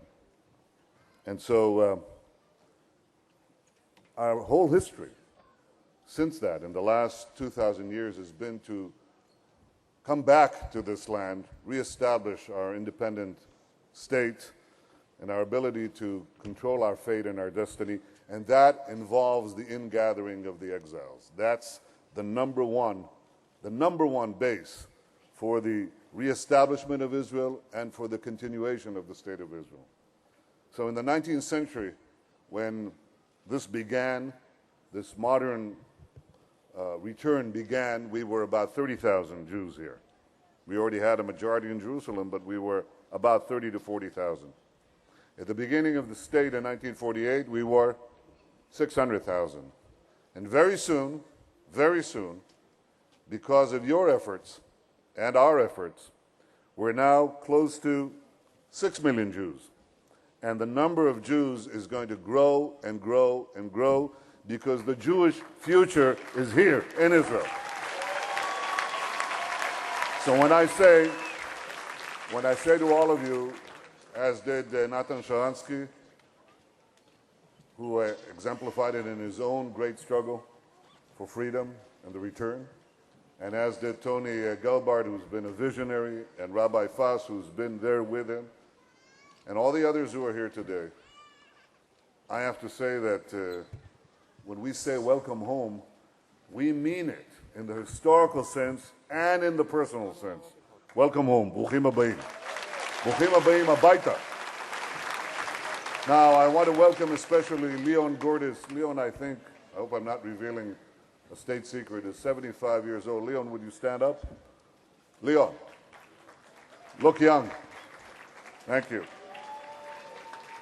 And so our whole history since that, in the last 2,000 years, has been to come back to this land, reestablish our independent state and our ability to control our fate and our destiny, and that involves the ingathering of the exiles. That's the number one base for the reestablishment of Israel and for the continuation of the state of Israel. So in the 19th century, when this began, this modern return began, we were about 30,000 Jews here. We already had a majority in Jerusalem, but we were about 30 to 40,000. At the beginning of the state in 1948, we were 600,000. And very soon, because of your efforts and our efforts, we're now close to 6 million Jews. And the number of Jews is going to grow and grow and grow because the Jewish future is here in Israel. So when I say to all of you, as did Natan Sharansky, who exemplified it in his own great struggle for freedom and the return, and as did Tony Gelbart, who's been a visionary, and Rabbi Fass, who's been there with him, and all the others who are here today, I have to say that when we say welcome home, we mean it in the historical sense and in the personal sense. Welcome home. Bruchim habayim. Bruchim habayim habayta. Now, I want to welcome especially Leon Gordis. Leon, I hope I'm not revealing a state secret, is 75 years old. Leon, would you stand up? Leon, look young. Thank you.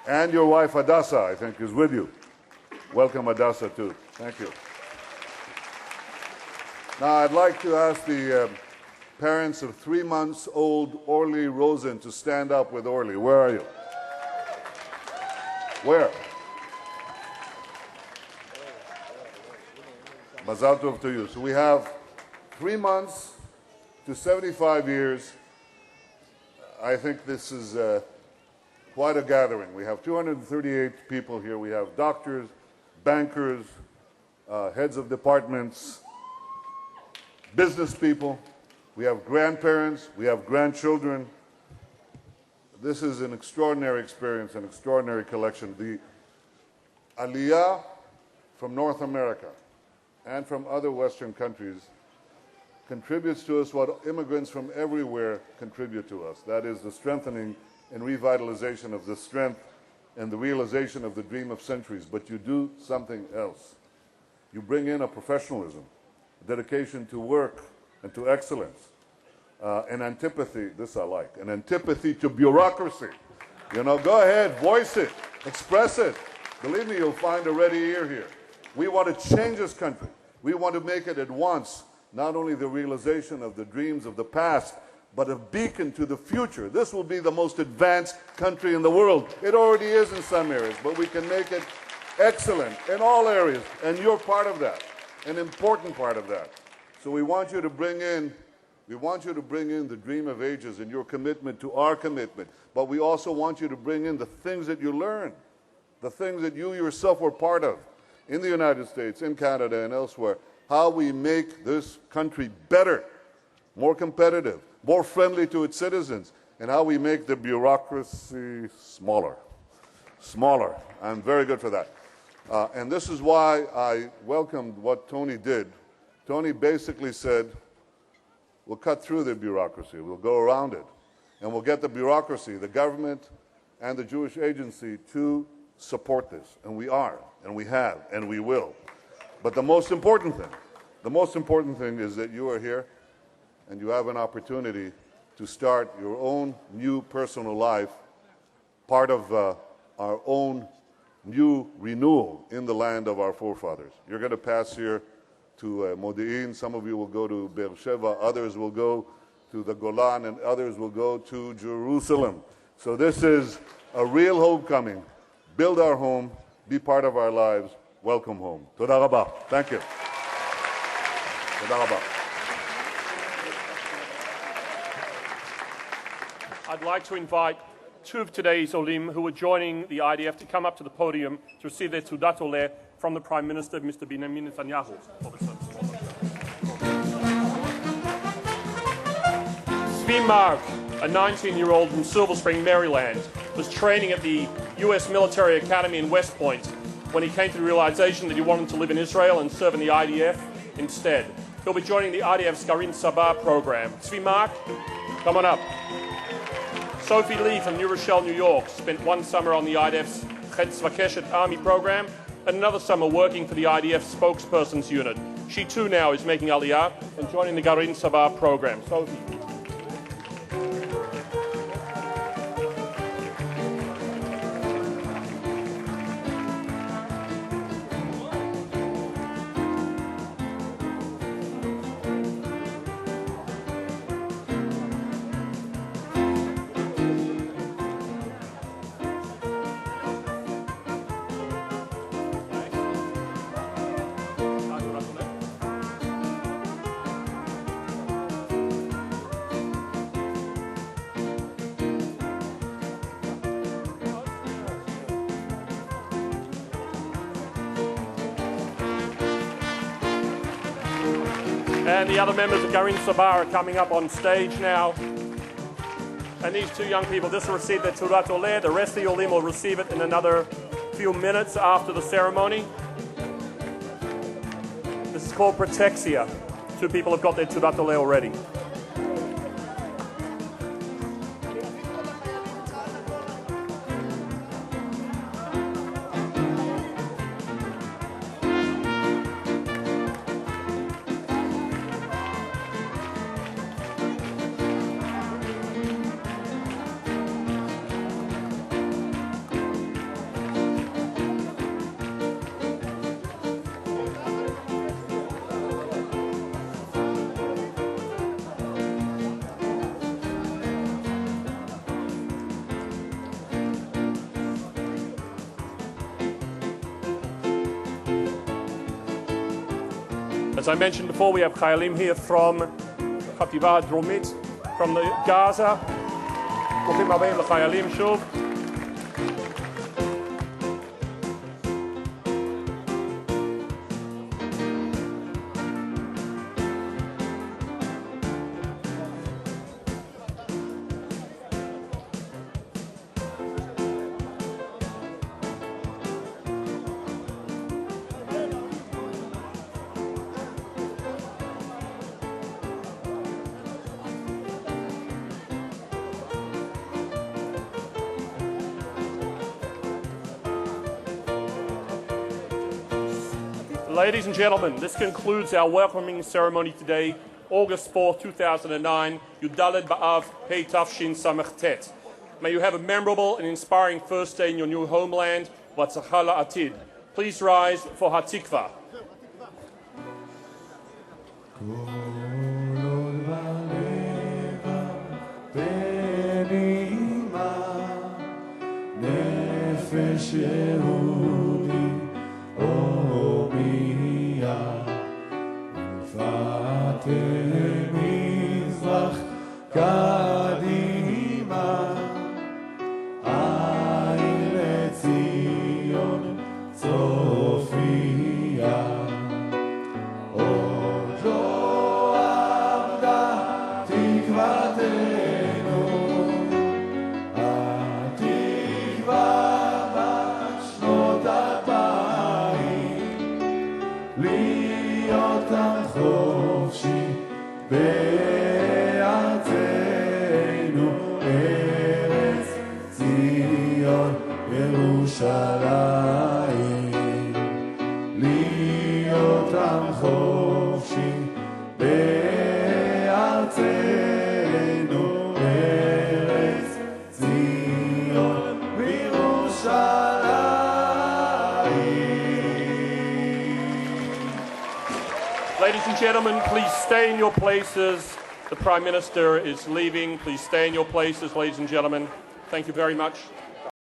And your wife, Hadassah, I think, is with you. Welcome, Hadassah, too. Thank you. Now, I'd like to ask the parents of 3-month-old Orly Rosen to stand up with Orly. Where are you? Where? Mazal tov to you. So we have 3 months to 75 years. I think this is quite a gathering. We have 238 people here. We have doctors, bankers, heads of departments, business people. We have grandparents. We have grandchildren. This is an extraordinary experience, an extraordinary collection. The Aliyah from North America and from other Western countries contributes to us what immigrants from everywhere contribute to us. That is the strengthening and revitalization of the strength and the realization of the dream of centuries. But you do something else. You bring in a professionalism, a dedication to work and to excellence, an antipathy, this I like, an antipathy to bureaucracy. You know, go ahead, voice it, express it. Believe me, you'll find a ready ear here. We want to change this country. We want to make it at once not only the realization of the dreams of the past, but a beacon to the future. This will be the most advanced country in the world. It already is in some areas, but we can make it excellent in all areas, and you're part of that, an important part of that. So we want you to bring in the dream of ages and your commitment to our commitment, but we also want you to bring in the things that you learned, the things that you yourself were part of in the United States, in Canada, and elsewhere, how we make this country better, more competitive, more friendly to its citizens, and how we make the bureaucracy smaller. Smaller. I'm very good for that. And this is why I welcomed what Tony did. Tony basically said, we'll cut through the bureaucracy, we'll go around it, and we'll get the bureaucracy, the government, and the Jewish agency to support this. And we are, and we have, and we will. But the most important thing is that you are here and you have an opportunity to start your own new personal life, part of our own new renewal in the land of our forefathers. You're going to pass here to Modi'in. Some of you will go to Beersheba. Others will go to the Golan, and others will go to Jerusalem. So this is a real homecoming. Build our home. Be part of our lives. Welcome home. Toda rabah. Thank you. Toda rabah. I'd like to invite two of today's Olim who are joining the IDF to come up to the podium to receive their Teudat Oleh from the Prime Minister, Mr. Benjamin Netanyahu. Zvi Mark, a 19-year-old from Silver Spring, Maryland, was training at the U.S. Military Academy in West Point when he came to the realization that he wanted to live in Israel and serve in the IDF instead. He'll be joining the IDF's Garin Sabar program. Zvi Mark, come on up. Sophie Lee from New Rochelle, New York, spent one summer on the IDF's Chetz Vakeshet Army program and another summer working for the IDF spokesperson's unit. She too now is making Aliyah and joining the Garin Sabar program. Sophie. And the other members of Garin Sabar are coming up on stage now. And these two young people just received their Teudat Oleh. The rest of the Olim will receive it in another few minutes after the ceremony. This is called Protexia. Two people have got their Teudat Oleh already. As I mentioned before, we have Chayalim here from Chativa Dromit, from the Gaza. Bruchim habeim l'Chayalim shuv. Ladies and gentlemen, this concludes our welcoming ceremony today, August 4th, 2009, Yudaled Ba'av Pei Tafshin Samech Tet. May you have a memorable and inspiring first day in your new homeland, Vatzachah La'atid. Please rise for Hatikva. Nefesh Yehudi, Mizrach Kadima, Ayin Letzion Sofia, Od lo avda tikvatenu, Atikva bashnot alpayim, Liot am chofshi בארצנו, ארץ ציון ירושלים, להיות Ladies and gentlemen, please stay in your places. The Prime Minister is leaving. Please stay in your places, ladies and gentlemen. Thank you very much.